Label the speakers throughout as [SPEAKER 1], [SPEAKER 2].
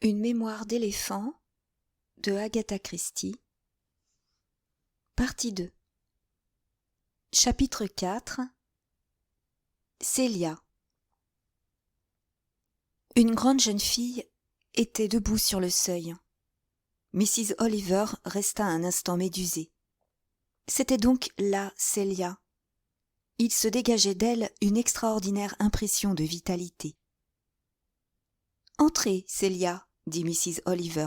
[SPEAKER 1] Une mémoire d'éléphant de Agatha Christie. Partie 2. Chapitre 4. Célia. Une grande jeune fille était debout sur le seuil. Mrs. Oliver resta un instant médusée. C'était donc là Célia. Il se dégageait d'elle une extraordinaire impression de vitalité. « Entrez, Célia, » dit Mrs. Oliver.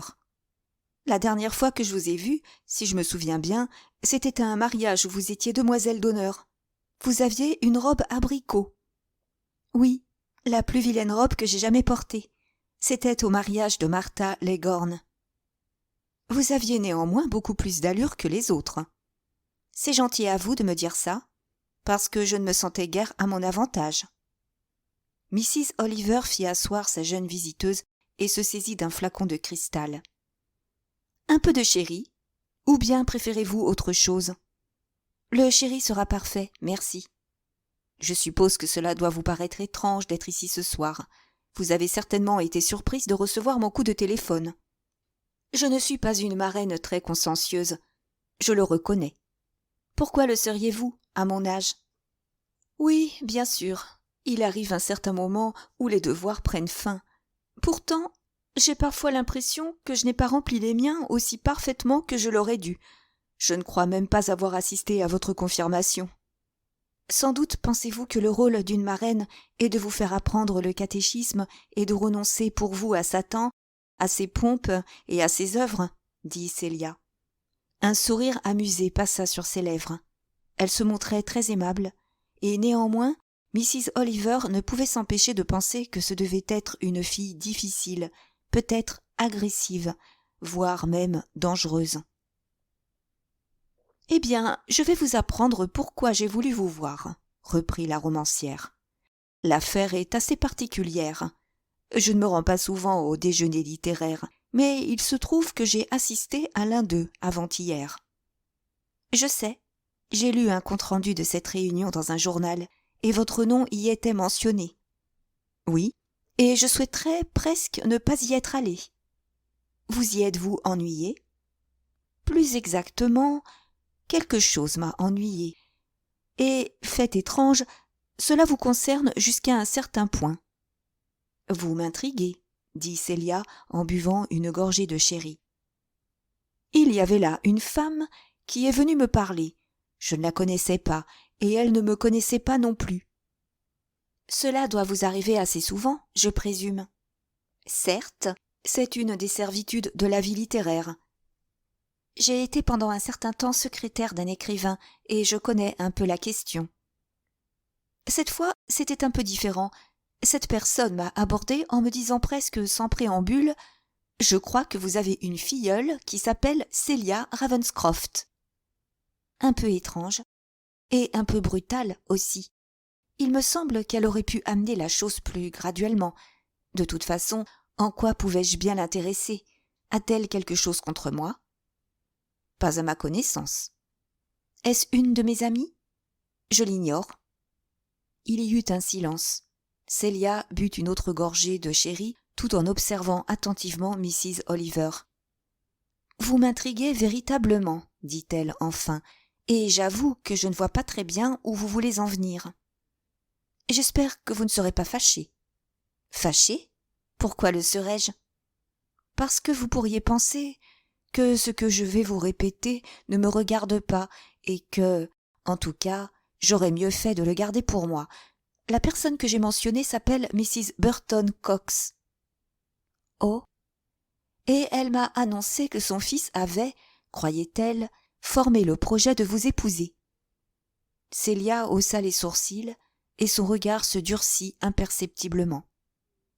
[SPEAKER 1] « La dernière fois que je vous ai vue, si je me souviens bien, c'était à un mariage où vous étiez demoiselle d'honneur. Vous aviez une robe abricot. »« Oui, la plus vilaine robe que j'ai jamais portée. C'était au mariage de Martha Leghorn. »« Vous aviez néanmoins beaucoup plus d'allure que les autres. »« C'est gentil à vous de me dire ça, parce que je ne me sentais guère à mon avantage. » Mrs. Oliver fit asseoir sa jeune visiteuse et se saisit d'un flacon de cristal. « Un peu de sherry, ou bien préférez-vous autre chose ? » ?»« Le sherry sera parfait, merci. » »« Je suppose que cela doit vous paraître étrange d'être ici ce soir. Vous avez certainement été surprise de recevoir mon coup de téléphone. Je ne suis pas une marraine très consciencieuse, je le reconnais. Pourquoi le seriez-vous, à mon âge ? Oui, bien sûr, il arrive un certain moment où les devoirs prennent fin. Pourtant, j'ai parfois l'impression que je n'ai pas rempli les miens aussi parfaitement que je l'aurais dû. Je ne crois même pas avoir assisté à votre confirmation. Sans doute pensez-vous que le rôle d'une marraine est de vous faire apprendre le catéchisme et de renoncer pour vous à Satan, à ses pompes et à ses œuvres, dit Célia. Un sourire amusé passa sur ses lèvres. Elle se montrait très aimable, et néanmoins, Mrs. Oliver ne pouvait s'empêcher de penser que ce devait être une fille difficile, peut-être agressive, voire même dangereuse. « Eh bien, je vais vous apprendre pourquoi j'ai voulu vous voir, » reprit la romancière. « L'affaire est assez particulière. Je ne me rends pas souvent aux déjeuners littéraires, mais il se trouve que j'ai assisté à l'un d'eux avant-hier. Je sais, j'ai lu un compte-rendu de cette réunion dans un journal, et votre nom y était mentionné. Oui, et je souhaiterais presque ne pas y être allé. Vous y êtes-vous ennuyé ? Plus exactement, quelque chose m'a ennuyé. Et, fait étrange, cela vous concerne jusqu'à un certain point. Vous m'intriguez, dit Célia en buvant une gorgée de sherry. Il y avait là une femme qui est venue me parler. Je ne la connaissais pas, et elle ne me connaissait pas non plus. Cela doit vous arriver assez souvent, je présume. Certes, c'est une des servitudes de la vie littéraire. J'ai été pendant un certain temps secrétaire d'un écrivain, et je connais un peu la question. Cette fois, c'était un peu différent. Cette personne m'a abordé en me disant presque sans préambule « Je crois que vous avez une filleule qui s'appelle Célia Ravenscroft. » Un peu étrange, et un peu brutale aussi. Il me semble qu'elle aurait pu amener la chose plus graduellement. De toute façon, en quoi pouvais-je bien l'intéresser ? A-t-elle quelque chose contre moi ? Pas à ma connaissance. Est-ce une de mes amies ? Je l'ignore. Il y eut un silence. Célia but une autre gorgée de sherry tout en observant attentivement Mrs. Oliver. « Vous m'intriguez véritablement, dit-elle enfin, et j'avoue que je ne vois pas très bien où vous voulez en venir. J'espère que vous ne serez pas fâchée. » « Fâchée ? Pourquoi le serais-je ? » « Parce que vous pourriez penser que ce que je vais vous répéter ne me regarde pas et que, en tout cas, j'aurais mieux fait de le garder pour moi. La personne que j'ai mentionnée s'appelle Mrs. Burton Cox. »« Oh ! Et elle m'a annoncé que son fils avait, croyait-elle, formé le projet de vous épouser. » Célia haussa les sourcils et son regard se durcit imperceptiblement.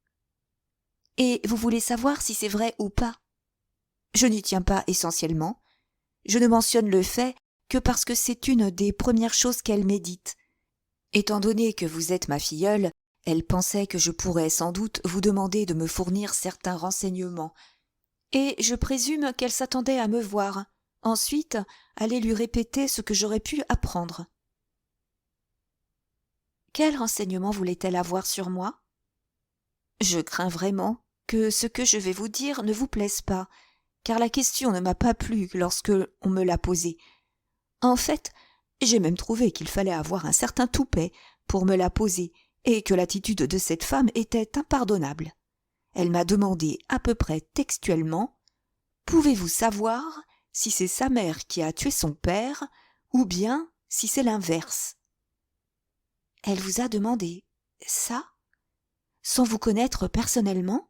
[SPEAKER 1] « Et vous voulez savoir si c'est vrai ou pas ? Je n'y tiens pas essentiellement. Je ne mentionne le fait que parce que c'est une des premières choses qu'elle médite. Étant donné que vous êtes ma filleule, elle pensait que je pourrais sans doute vous demander de me fournir certains renseignements. Et je présume qu'elle s'attendait à me voir, ensuite aller lui répéter ce que j'aurais pu apprendre. » Quels renseignements voulait-elle avoir sur moi ? Je crains vraiment, que ce que je vais vous dire ne vous plaise pas, car la question ne m'a pas plu lorsque on me l'a posée. En fait, j'ai même trouvé qu'il fallait avoir un certain toupet pour me la poser, et que l'attitude de cette femme était impardonnable. Elle m'a demandé à peu près textuellement « Pouvez-vous savoir si c'est sa mère qui a tué son père, ou bien si c'est l'inverse ?» Elle vous a demandé ça, sans vous connaître personnellement?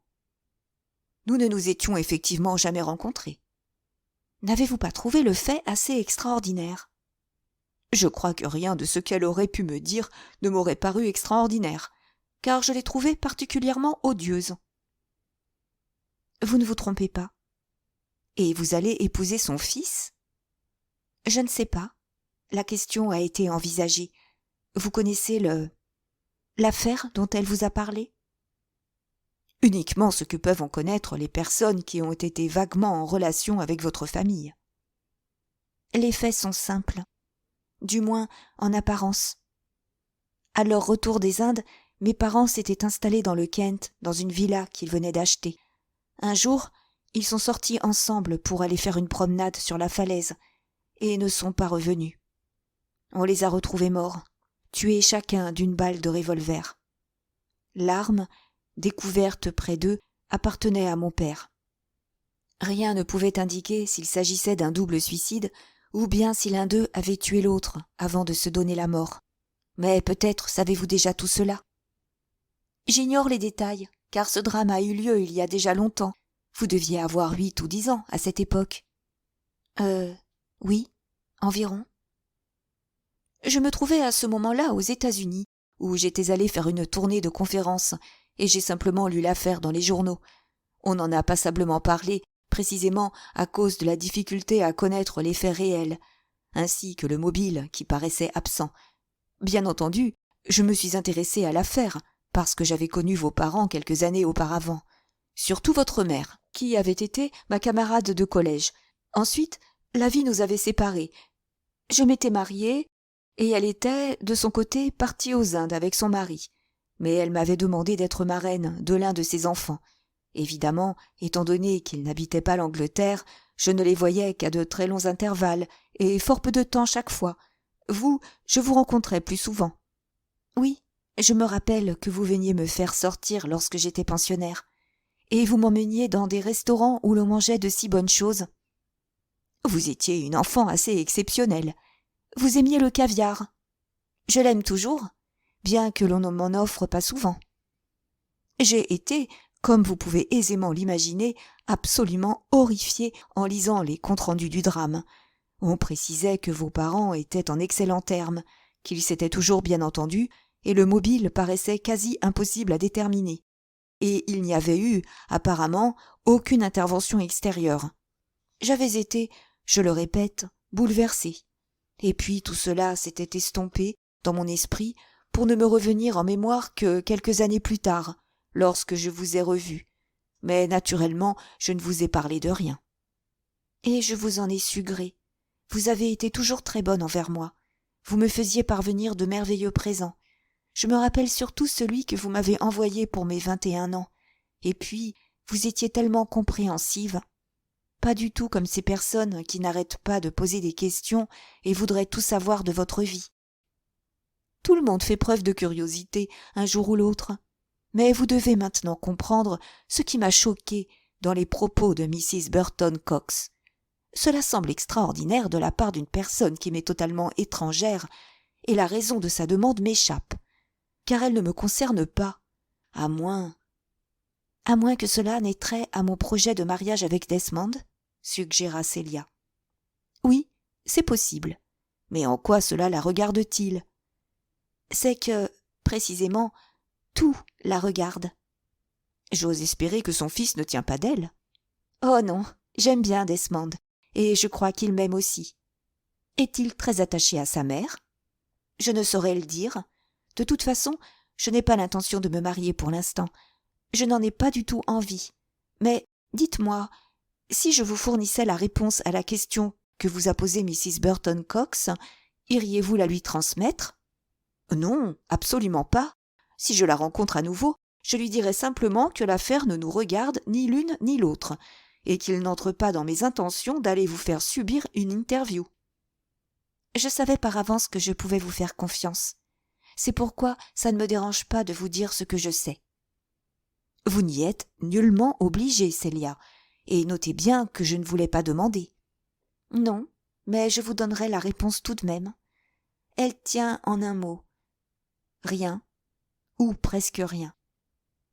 [SPEAKER 1] Nous ne nous étions effectivement jamais rencontrés. N'avez-vous pas trouvé le fait assez extraordinaire? Je crois que rien de ce qu'elle aurait pu me dire ne m'aurait paru extraordinaire, car je l'ai trouvée particulièrement odieuse. Vous ne vous trompez pas. Et vous allez épouser son fils? Je ne sais pas. La question a été envisagée. Vous connaissez l'affaire dont elle vous a parlé? Uniquement ce que peuvent en connaître les personnes qui ont été vaguement en relation avec votre famille. Les faits sont simples, du moins en apparence. À leur retour des Indes, mes parents s'étaient installés dans le Kent, dans une villa qu'ils venaient d'acheter. Un jour, ils sont sortis ensemble pour aller faire une promenade sur la falaise, et ne sont pas revenus. On les a retrouvés morts, tués chacun d'une balle de revolver. L'arme, découverte près d'eux, appartenait à mon père. Rien ne pouvait indiquer s'il s'agissait d'un double suicide ou bien si l'un d'eux avait tué l'autre avant de se donner la mort. Mais peut-être savez-vous déjà tout cela? J'ignore les détails, car ce drame a eu lieu il y a déjà longtemps. Vous deviez avoir 8 ou 10 ans à cette époque. Oui, environ. Je me trouvais à ce moment-là aux États-Unis, où j'étais allée faire une tournée de conférences, et j'ai simplement lu l'affaire dans les journaux. On en a passablement parlé, précisément à cause de la difficulté à connaître les faits réels, ainsi que le mobile qui paraissait absent. Bien entendu, je me suis intéressée à l'affaire, parce que j'avais connu vos parents quelques années auparavant. Surtout votre mère, qui avait été ma camarade de collège. Ensuite, la vie nous avait séparés. Je m'étais mariée, et elle était, de son côté, partie aux Indes avec son mari. Mais elle m'avait demandé d'être marraine de l'un de ses enfants. Évidemment, étant donné qu'ils n'habitaient pas l'Angleterre, je ne les voyais qu'à de très longs intervalles, et fort peu de temps chaque fois. Vous, je vous rencontrais plus souvent. Oui, je me rappelle que vous veniez me faire sortir lorsque j'étais pensionnaire. Et vous m'emmeniez dans des restaurants où l'on mangeait de si bonnes choses. Vous étiez une enfant assez exceptionnelle. Vous aimiez le caviar. Je l'aime toujours, bien que l'on ne m'en offre pas souvent. J'ai été, comme vous pouvez aisément l'imaginer, absolument horrifiée en lisant les comptes rendus du drame. On précisait que vos parents étaient en excellents termes, qu'ils s'étaient toujours bien entendus, et le mobile paraissait quasi impossible à déterminer. Et il n'y avait eu, apparemment, aucune intervention extérieure. J'avais été, je le répète, bouleversée. Et puis tout cela s'était estompé dans mon esprit pour ne me revenir en mémoire que quelques années plus tard, lorsque je vous ai revu. Mais naturellement, je ne vous ai parlé de rien. Et je vous en ai su gré. Vous avez été toujours très bonne envers moi. Vous me faisiez parvenir de merveilleux présents. Je me rappelle surtout celui que vous m'avez envoyé pour mes 21 ans. Et puis, vous étiez tellement compréhensive. Pas du tout comme ces personnes qui n'arrêtent pas de poser des questions et voudraient tout savoir de votre vie. Tout le monde fait preuve de curiosité un jour ou l'autre. Mais vous devez maintenant comprendre ce qui m'a choqué dans les propos de Mrs. Burton Cox. Cela semble extraordinaire de la part d'une personne qui m'est totalement étrangère, et la raison de sa demande m'échappe, car elle ne me concerne pas, à moins que cela n'ait trait à mon projet de mariage avec Desmond, suggéra Célia. Oui, c'est possible. Mais en quoi cela la regarde-t-il? C'est que, précisément, tout la regarde. J'ose espérer que son fils ne tient pas d'elle. Oh non, j'aime bien Desmond, et je crois qu'il m'aime aussi. Est-il très attaché à sa mère? Je ne saurais le dire. De toute façon, je n'ai pas l'intention de me marier pour l'instant. Je n'en ai pas du tout envie. Mais, dites-moi, si je vous fournissais la réponse à la question que vous a posée Mrs. Burton Cox, iriez-vous la lui transmettre? Non, absolument pas. Si je la rencontre à nouveau, Je lui dirai simplement que l'affaire ne nous regarde ni l'une ni l'autre, et qu'il n'entre pas dans mes intentions d'aller vous faire subir une interview. Je savais par avance que je pouvais vous faire confiance. C'est pourquoi ça ne me dérange pas de vous dire ce que je sais. Vous n'y êtes nullement obligée, Célia, et notez bien que je ne vous l'ai pas demandé. Non, mais je vous donnerai la réponse tout de même. Elle tient en un mot. Rien, ou presque rien.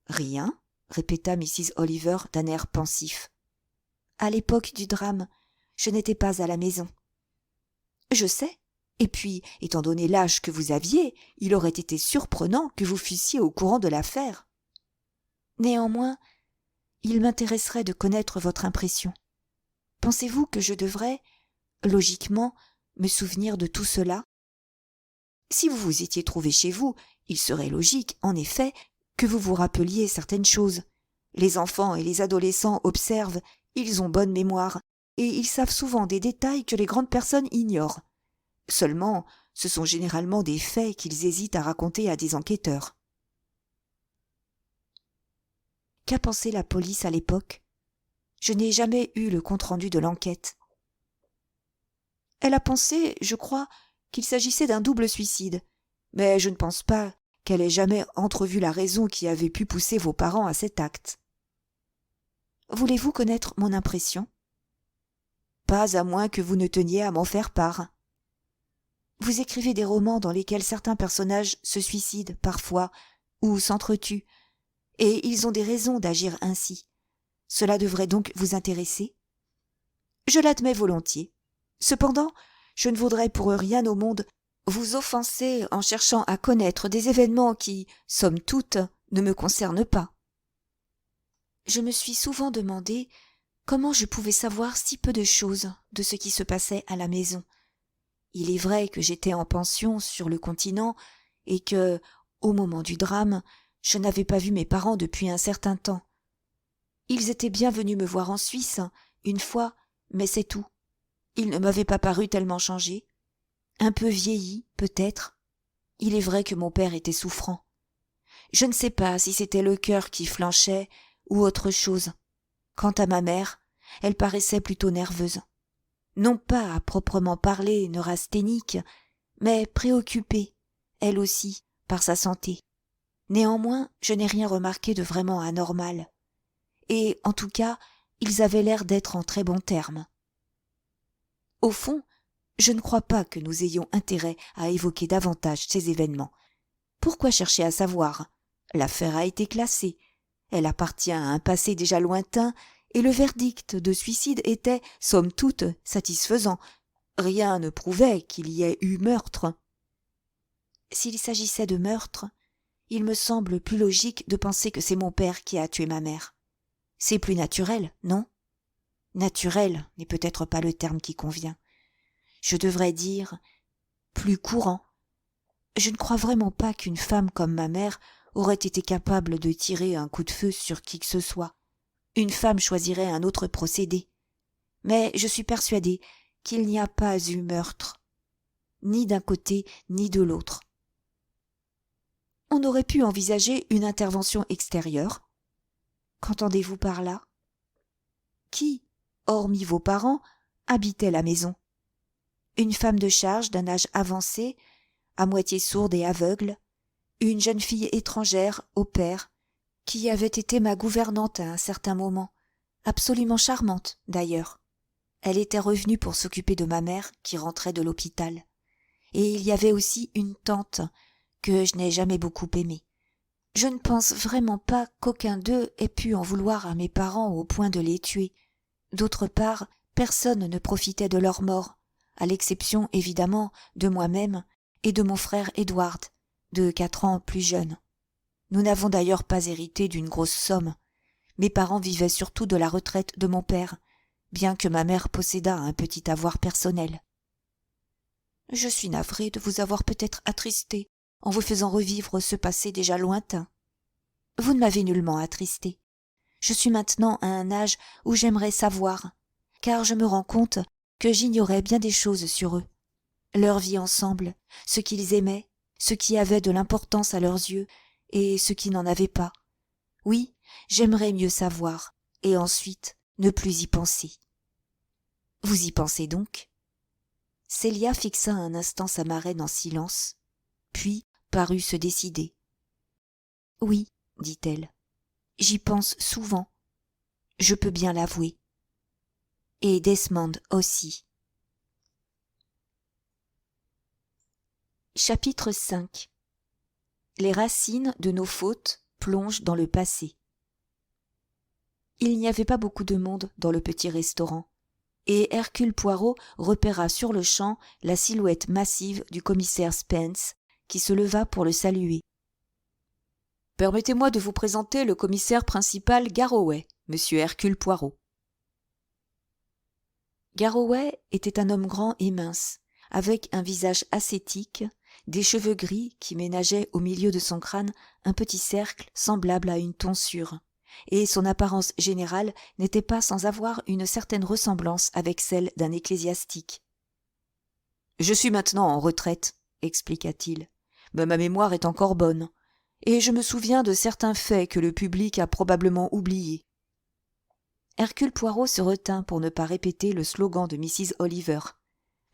[SPEAKER 1] Rien, répéta Mrs. Oliver d'un air pensif. À l'époque du drame, je n'étais pas à la maison. Je sais, et puis, étant donné l'âge que vous aviez, il aurait été surprenant que vous fussiez au courant de l'affaire. Néanmoins, il m'intéresserait de connaître votre impression. Pensez-vous que je devrais, logiquement, me souvenir de tout cela? Si vous vous étiez trouvé chez vous, il serait logique, en effet, que vous vous rappeliez certaines choses. Les enfants et les adolescents observent, ils ont bonne mémoire, et ils savent souvent des détails que les grandes personnes ignorent. Seulement, ce sont généralement des faits qu'ils hésitent à raconter à des enquêteurs. Qu'a pensé la police à l'époque? Je n'ai jamais eu le compte-rendu de l'enquête. Elle a pensé, je crois, qu'il s'agissait d'un double suicide, mais je ne pense pas qu'elle ait jamais entrevu la raison qui avait pu pousser vos parents à cet acte. Voulez-vous connaître mon impression? Pas à moins que vous ne teniez à m'en faire part. Vous écrivez des romans dans lesquels certains personnages se suicident parfois ou s'entretuent, et ils ont des raisons d'agir ainsi. Cela devrait donc vous intéresser? Je l'admets volontiers. Cependant, je ne voudrais pour rien au monde vous offenser en cherchant à connaître des événements qui, somme toute, ne me concernent pas. Je me suis souvent demandé comment je pouvais savoir si peu de choses de ce qui se passait à la maison. Il est vrai que j'étais en pension sur le continent et que, au moment du drame, je n'avais pas vu mes parents depuis un certain temps. Ils étaient bien venus me voir en Suisse, une fois, mais c'est tout. Ils ne m'avaient pas paru tellement changé. Un peu vieilli, peut-être. Il est vrai que mon père était souffrant. Je ne sais pas si c'était le cœur qui flanchait ou autre chose. Quant à ma mère, elle paraissait plutôt nerveuse. Non pas à proprement parler neurasthénique, mais préoccupée, elle aussi, par sa santé. Néanmoins, je n'ai rien remarqué de vraiment anormal. Et, en tout cas, ils avaient l'air d'être en très bons termes. Au fond, je ne crois pas que nous ayons intérêt à évoquer davantage ces événements. Pourquoi chercher à savoir? L'affaire a été classée. Elle appartient à un passé déjà lointain, et le verdict de suicide était, somme toute, satisfaisant. Rien ne prouvait qu'il y ait eu meurtre. S'il s'agissait de meurtre, il me semble plus logique de penser que c'est mon père qui a tué ma mère. C'est plus naturel, non? Naturel n'est peut-être pas le terme qui convient. Je devrais dire plus courant. Je ne crois vraiment pas qu'une femme comme ma mère aurait été capable de tirer un coup de feu sur qui que ce soit. Une femme choisirait un autre procédé. Mais je suis persuadée qu'il n'y a pas eu meurtre, ni d'un côté ni de l'autre. On aurait pu envisager une intervention extérieure. Qu'entendez-vous par là? Qui, hormis vos parents, habitait la maison? Une femme de charge d'un âge avancé, à moitié sourde et aveugle, une jeune fille étrangère au père, qui avait été ma gouvernante à un certain moment, absolument charmante d'ailleurs. Elle était revenue pour s'occuper de ma mère qui rentrait de l'hôpital. Et il y avait aussi une tante que je n'ai jamais beaucoup aimée. Je ne pense vraiment pas qu'aucun d'eux ait pu en vouloir à mes parents au point de les tuer. D'autre part, personne ne profitait de leur mort, à l'exception évidemment de moi-même et de mon frère Edward, de 4 ans plus jeune. Nous n'avons d'ailleurs pas hérité d'une grosse somme. Mes parents vivaient surtout de la retraite de mon père, bien que ma mère possédât un petit avoir personnel. Je suis navrée de vous avoir peut-être attristé en vous faisant revivre ce passé déjà lointain. Vous ne m'avez nullement attristé. Je suis maintenant à un âge où j'aimerais savoir, car je me rends compte que j'ignorais bien des choses sur eux. Leur vie ensemble, ce qu'ils aimaient, ce qui avait de l'importance à leurs yeux et ce qui n'en avait pas, Oui, j'aimerais mieux savoir, et ensuite ne plus y penser. Vous y pensez donc? Célia fixa un instant sa marraine en silence, puis parut se décider. Oui, dit-elle, j'y pense souvent. Je peux bien l'avouer. Et Desmond aussi. Chapitre 5. Les racines de nos fautes plongent dans le passé. Il n'y avait pas beaucoup de monde dans le petit restaurant, et Hercule Poirot repéra sur-le-champ la silhouette massive du commissaire Spence, qui se leva pour le saluer. « Permettez-moi de vous présenter le commissaire principal Garroway, monsieur Hercule Poirot. » Garroway était un homme grand et mince, avec un visage ascétique, des cheveux gris qui ménageaient au milieu de son crâne un petit cercle semblable à une tonsure, et son apparence générale n'était pas sans avoir une certaine ressemblance avec celle d'un ecclésiastique. « Je suis maintenant en retraite, expliqua-t-il, mais ma mémoire est encore bonne, et je me souviens de certains faits que le public a probablement oubliés. » Hercule Poirot se retint pour ne pas répéter le slogan de Mrs. Oliver.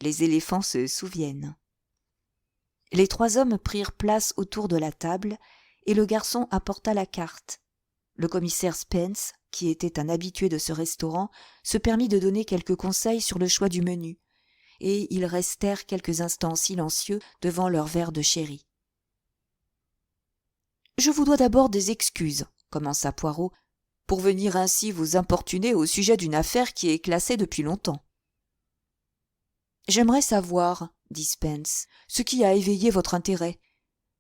[SPEAKER 1] Les éléphants se souviennent. Les trois hommes prirent place autour de la table, et le garçon apporta la carte. Le commissaire Spence, qui était un habitué de ce restaurant, se permit de donner quelques conseils sur le choix du menu, et ils restèrent quelques instants silencieux devant leur verre de sherry. « Je vous dois d'abord des excuses, » commença Poirot, « pour venir ainsi vous importuner au sujet d'une affaire qui est classée depuis longtemps. »« J'aimerais savoir, » dit Spence, « ce qui a éveillé votre intérêt.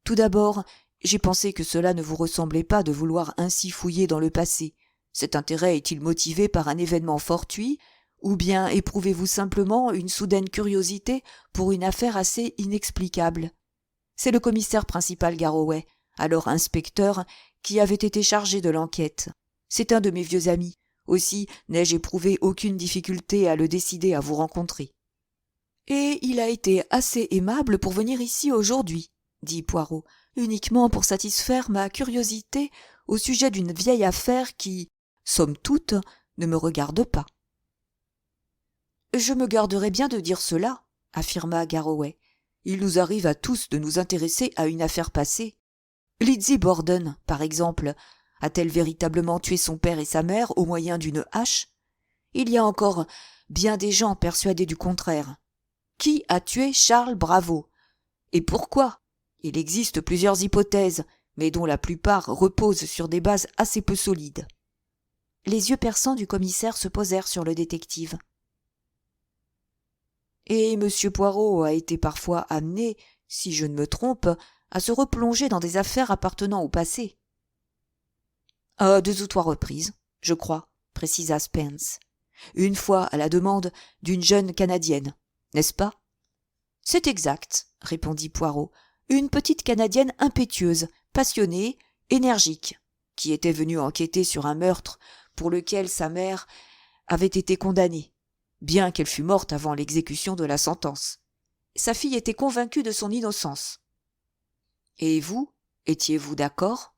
[SPEAKER 1] Tout d'abord, j'ai pensé que cela ne vous ressemblait pas de vouloir ainsi fouiller dans le passé. Cet intérêt est-il motivé par un événement fortuit, ou bien éprouvez-vous simplement une soudaine curiosité pour une affaire assez inexplicable? C'est le commissaire principal Garroway, alors inspecteur, qui avait été chargé de l'enquête. C'est un de mes vieux amis. Aussi n'ai-je éprouvé aucune difficulté à le décider à vous rencontrer. »« Et il a été assez aimable pour venir ici aujourd'hui, » dit Poirot, « uniquement pour satisfaire ma curiosité au sujet d'une vieille affaire qui, somme toute, ne me regarde pas. »« Je me garderais bien de dire cela, » affirma Garroway. « Il nous arrive à tous de nous intéresser à une affaire passée. Lizzie Borden, par exemple, a-t-elle véritablement tué son père et sa mère au moyen d'une hache? Il y a encore bien des gens persuadés du contraire. Qui a tué Charles Bravo? Et pourquoi? Il existe plusieurs hypothèses, mais dont la plupart reposent sur des bases assez peu solides. » Les yeux perçants du commissaire se posèrent sur le détective. « Et M. Poirot a été parfois amené, si je ne me trompe, à se replonger dans des affaires appartenant au passé. »« À 2 ou 3 reprises, je crois, » précisa Spence. « Une fois à la demande d'une jeune Canadienne, n'est-ce pas? »« C'est exact, » répondit Poirot. « Une petite Canadienne impétueuse, passionnée, énergique, qui était venue enquêter sur un meurtre pour lequel sa mère avait été condamnée, bien qu'elle fût morte avant l'exécution de la sentence. Sa fille était convaincue de son innocence. Et vous, étiez-vous d'accord?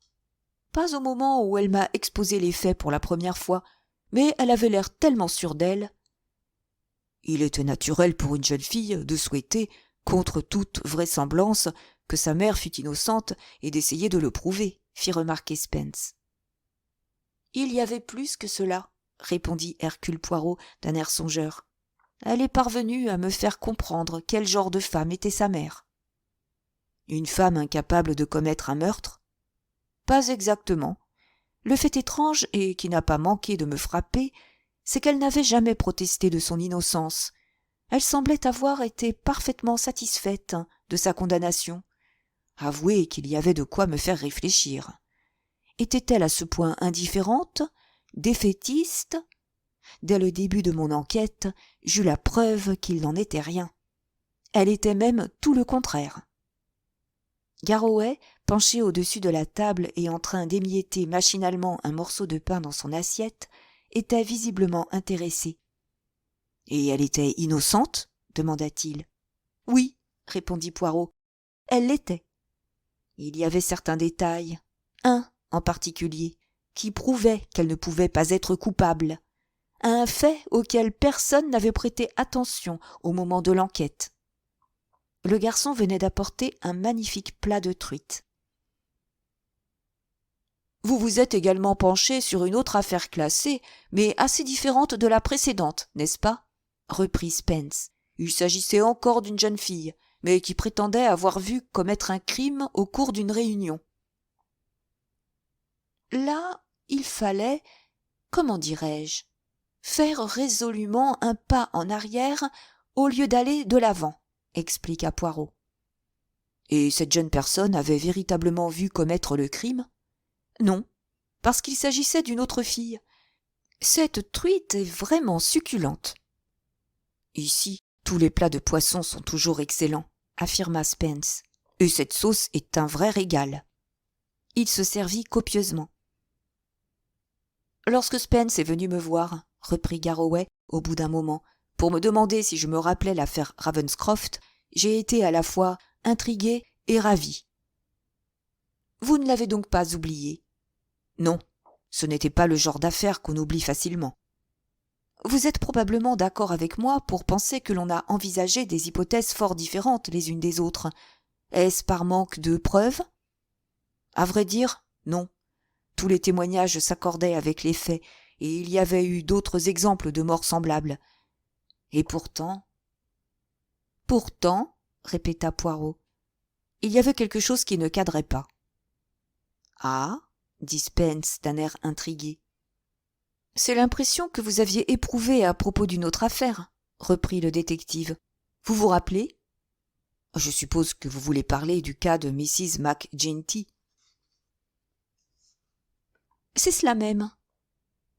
[SPEAKER 1] Pas au moment où elle m'a exposé les faits pour la première fois, mais elle avait l'air tellement sûre d'elle. Il était naturel pour une jeune fille de souhaiter, contre toute vraisemblance, que sa mère fût innocente et d'essayer de le prouver, fit remarquer Spence. Il y avait plus que cela, répondit Hercule Poirot d'un air songeur. Elle est parvenue à me faire comprendre quel genre de femme était sa mère. Une femme incapable de commettre un meurtre? Pas exactement. Le fait étrange, et qui n'a pas manqué de me frapper, c'est qu'elle n'avait jamais protesté de son innocence. Elle semblait avoir été parfaitement satisfaite de sa condamnation. Avouez qu'il y avait de quoi me faire réfléchir. Était-elle à ce point indifférente, défaitiste? Dès le début de mon enquête, j'eus la preuve qu'il n'en était rien. Elle était même tout le contraire. Garroway, penché au-dessus de la table et en train d'émietter machinalement un morceau de pain dans son assiette, était visiblement intéressé. « Et elle était innocente ?» demanda-t-il. « Oui, » répondit Poirot, « elle l'était. Il y avait certains détails, un en particulier, qui prouvait qu'elle ne pouvait pas être coupable, un fait auquel personne n'avait prêté attention au moment de l'enquête. Le garçon venait d'apporter un magnifique plat de truite. « Vous vous êtes également penché sur une autre affaire classée, mais assez différente de la précédente, n'est-ce pas ?» reprit Spence. « Il s'agissait encore d'une jeune fille, mais qui prétendait avoir vu commettre un crime au cours d'une réunion. » Là, il fallait, comment dirais-je, faire résolument un pas en arrière au lieu d'aller de l'avant, expliqua Poirot. Et cette jeune personne avait véritablement vu commettre le crime ? Non, parce qu'il s'agissait d'une autre fille. Cette truite est vraiment succulente. Ici, tous les plats de poisson sont toujours excellents, affirma Spence, et cette sauce est un vrai régal. Il se servit copieusement. Lorsque Spence est venu me voir, reprit Garroway au bout d'un moment, pour me demander si je me rappelais l'affaire Ravenscroft, j'ai été à la fois intrigué et ravi. Vous ne l'avez donc pas oublié ? Non, ce n'était pas le genre d'affaire qu'on oublie facilement. Vous êtes probablement d'accord avec moi pour penser que l'on a envisagé des hypothèses fort différentes les unes des autres. Est-ce par manque de preuves ? À vrai dire, non. Tous les témoignages s'accordaient avec les faits, et il y avait eu d'autres exemples de morts semblables. Et pourtant... Pourtant, répéta Poirot, il y avait quelque chose qui ne cadrait pas. Ah, dit Spence d'un air intrigué. C'est l'impression que vous aviez éprouvée à propos d'une autre affaire, reprit le détective. Vous vous rappelez ? Je suppose que vous voulez parler du cas de Mrs. McGinty. C'est cela même.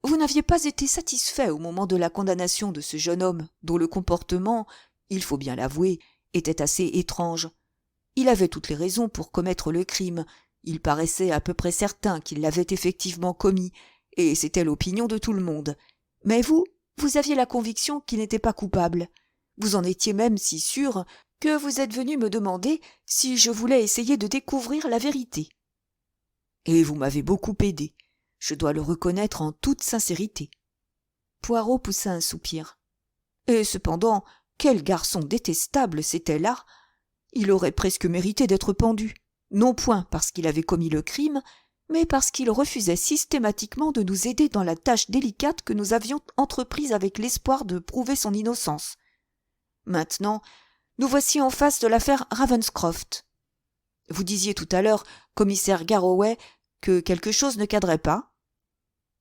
[SPEAKER 1] Vous n'aviez pas été satisfait au moment de la condamnation de ce jeune homme, dont le comportement, il faut bien l'avouer, était assez étrange. Il avait toutes les raisons pour commettre le crime, il paraissait à peu près certain qu'il l'avait effectivement commis, et c'était l'opinion de tout le monde. Mais vous aviez la conviction qu'il n'était pas coupable. Vous en étiez même si sûr que vous êtes venu me demander si je voulais essayer de découvrir la vérité. Et vous m'avez beaucoup aidé. Je dois le reconnaître en toute sincérité. Poirot poussa un soupir. Et cependant, quel garçon détestable c'était là ! Il aurait presque mérité d'être pendu, non point parce qu'il avait commis le crime, mais parce qu'il refusait systématiquement de nous aider dans la tâche délicate que nous avions entreprise avec l'espoir de prouver son innocence. Maintenant, nous voici en face de l'affaire Ravenscroft. Vous disiez tout à l'heure, commissaire Garroway, que quelque chose ne cadrait pas ?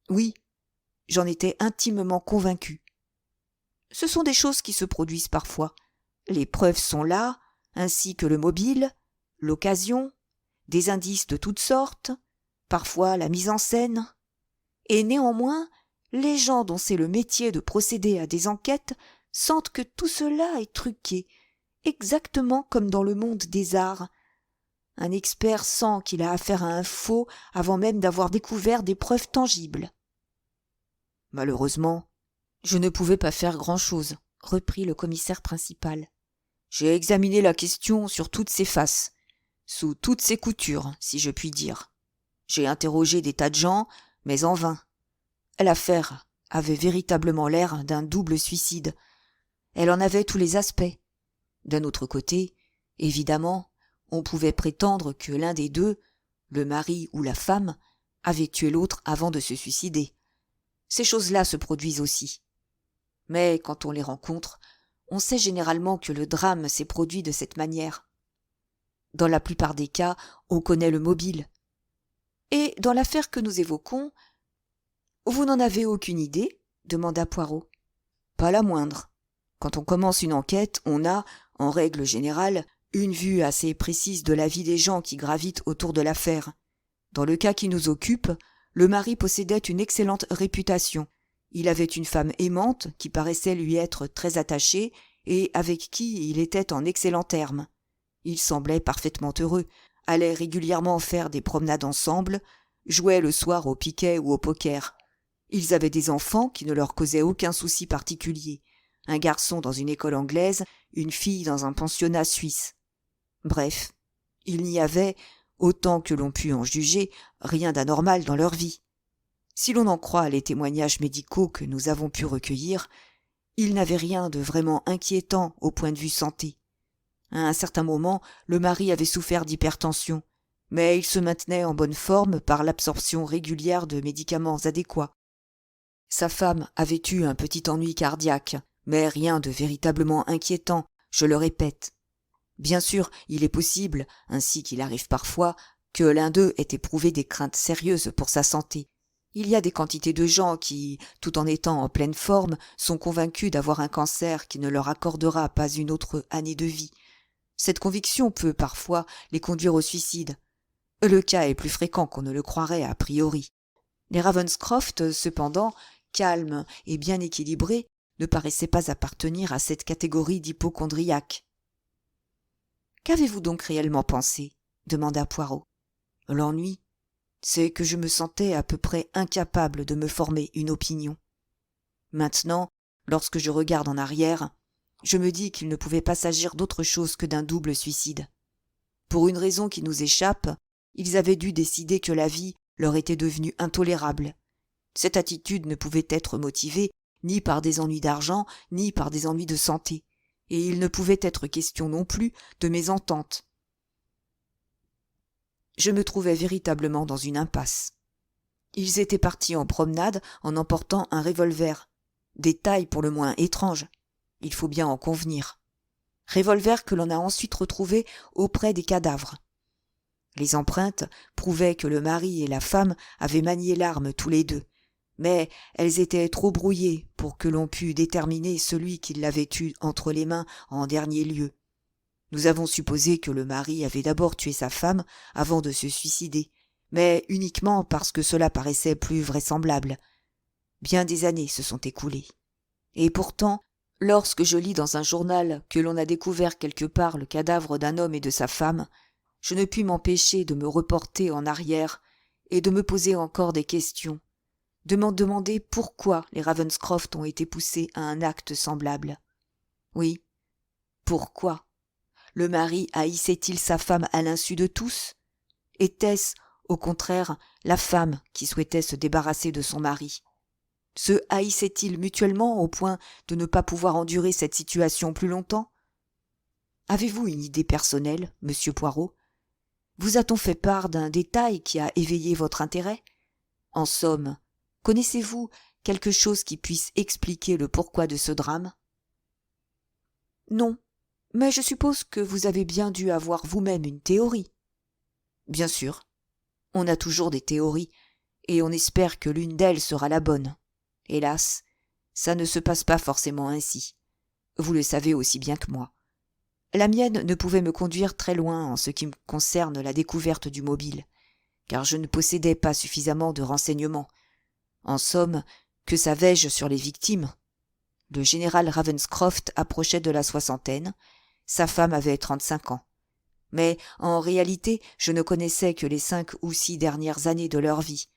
[SPEAKER 1] Oui, j'en étais intimement convaincu. Ce sont des choses qui se produisent parfois. Les preuves sont là, ainsi que le mobile, l'occasion, des indices de toutes sortes, parfois la mise en scène. Et néanmoins, les gens dont c'est le métier de procéder à des enquêtes sentent que tout cela est truqué, exactement comme dans le monde des arts. Un expert sent qu'il a affaire à un faux avant même d'avoir découvert des preuves tangibles. Malheureusement, je ne pouvais pas faire grand-chose, reprit le commissaire principal. J'ai examiné la question sur toutes ses faces, sous toutes ses coutures, si je puis dire. J'ai interrogé des tas de gens, mais en vain. L'affaire avait véritablement l'air d'un double suicide. Elle en avait tous les aspects. D'un autre côté, évidemment, on pouvait prétendre que l'un des deux, le mari ou la femme, avait tué l'autre avant de se suicider. Ces choses-là se produisent aussi. Mais quand on les rencontre, on sait généralement que le drame s'est produit de cette manière. Dans la plupart des cas, on connaît le mobile. Et dans l'affaire que nous évoquons, vous n'en avez aucune idée ? Demanda Poirot. Pas la moindre. Quand on commence une enquête, on a, en règle générale, une vue assez précise de la vie des gens qui gravitent autour de l'affaire. Dans le cas qui nous occupe, le mari possédait une excellente réputation. Il avait une femme aimante qui paraissait lui être très attachée et avec qui il était en excellents termes. Il semblait parfaitement heureux, allait régulièrement faire des promenades ensemble, jouait le soir au piquet ou au poker. Ils avaient des enfants qui ne leur causaient aucun souci particulier. Un garçon dans une école anglaise, une fille dans un pensionnat suisse. Bref, il n'y avait, autant que l'on put en juger, rien d'anormal dans leur vie. Si l'on en croit les témoignages médicaux que nous avons pu recueillir, il n'avait rien de vraiment inquiétant au point de vue santé. À un certain moment, le mari avait souffert d'hypertension, mais il se maintenait en bonne forme par l'absorption régulière de médicaments adéquats. Sa femme avait eu un petit ennui cardiaque, mais rien de véritablement inquiétant, je le répète. Bien sûr, il est possible, ainsi qu'il arrive parfois, que l'un d'eux ait éprouvé des craintes sérieuses pour sa santé. Il y a des quantités de gens qui, tout en étant en pleine forme, sont convaincus d'avoir un cancer qui ne leur accordera pas une autre année de vie. Cette conviction peut parfois les conduire au suicide. Le cas est plus fréquent qu'on ne le croirait a priori. Les Ravenscroft, cependant, calmes et bien équilibrés, ne paraissaient pas appartenir à cette catégorie d'hypocondriaques. « Qu'avez-vous donc réellement pensé ?» demanda Poirot. « L'ennui, c'est que je me sentais à peu près incapable de me former une opinion. Maintenant, lorsque je regarde en arrière, je me dis qu'il ne pouvait pas s'agir d'autre chose que d'un double suicide. Pour une raison qui nous échappe, ils avaient dû décider que la vie leur était devenue intolérable. Cette attitude ne pouvait être motivée ni par des ennuis d'argent, ni par des ennuis de santé, et il ne pouvait être question non plus de mésentente. Je me trouvais véritablement dans une impasse. Ils étaient partis en promenade en emportant un revolver, détail pour le moins étrange, il faut bien en convenir. Revolver que l'on a ensuite retrouvé auprès des cadavres. Les empreintes prouvaient que le mari et la femme avaient manié l'arme tous les deux, mais elles étaient trop brouillées pour que l'on pût déterminer celui qui l'avait eue entre les mains en dernier lieu. Nous avons supposé que le mari avait d'abord tué sa femme avant de se suicider, mais uniquement parce que cela paraissait plus vraisemblable. Bien des années se sont écoulées. Et pourtant, lorsque je lis dans un journal que l'on a découvert quelque part le cadavre d'un homme et de sa femme, je ne puis m'empêcher de me reporter en arrière et de me poser encore des questions, de m'en demander pourquoi les Ravenscroft ont été poussés à un acte semblable. Oui, pourquoi ? Le mari haïssait-il sa femme à l'insu de tous ? Était-ce, au contraire, la femme qui souhaitait se débarrasser de son mari ? Se haïssaient-ils mutuellement au point de ne pas pouvoir endurer cette situation plus longtemps ? Avez-vous une idée personnelle, monsieur Poirot ? Vous a-t-on fait part d'un détail qui a éveillé votre intérêt ? En somme, connaissez-vous quelque chose qui puisse expliquer le pourquoi de ce drame ? Non, mais je suppose que vous avez bien dû avoir vous-même une théorie. Bien sûr, on a toujours des théories, et on espère que l'une d'elles sera la bonne. Hélas, ça ne se passe pas forcément ainsi. Vous le savez aussi bien que moi. La mienne ne pouvait me conduire très loin en ce qui me concerne la découverte du mobile, car je ne possédais pas suffisamment de renseignements. En somme, que savais-je sur les victimes ? Le général Ravenscroft approchait de la soixantaine, sa femme avait 35 ans. Mais en réalité, je ne connaissais que les 5 ou 6 dernières années de leur vie.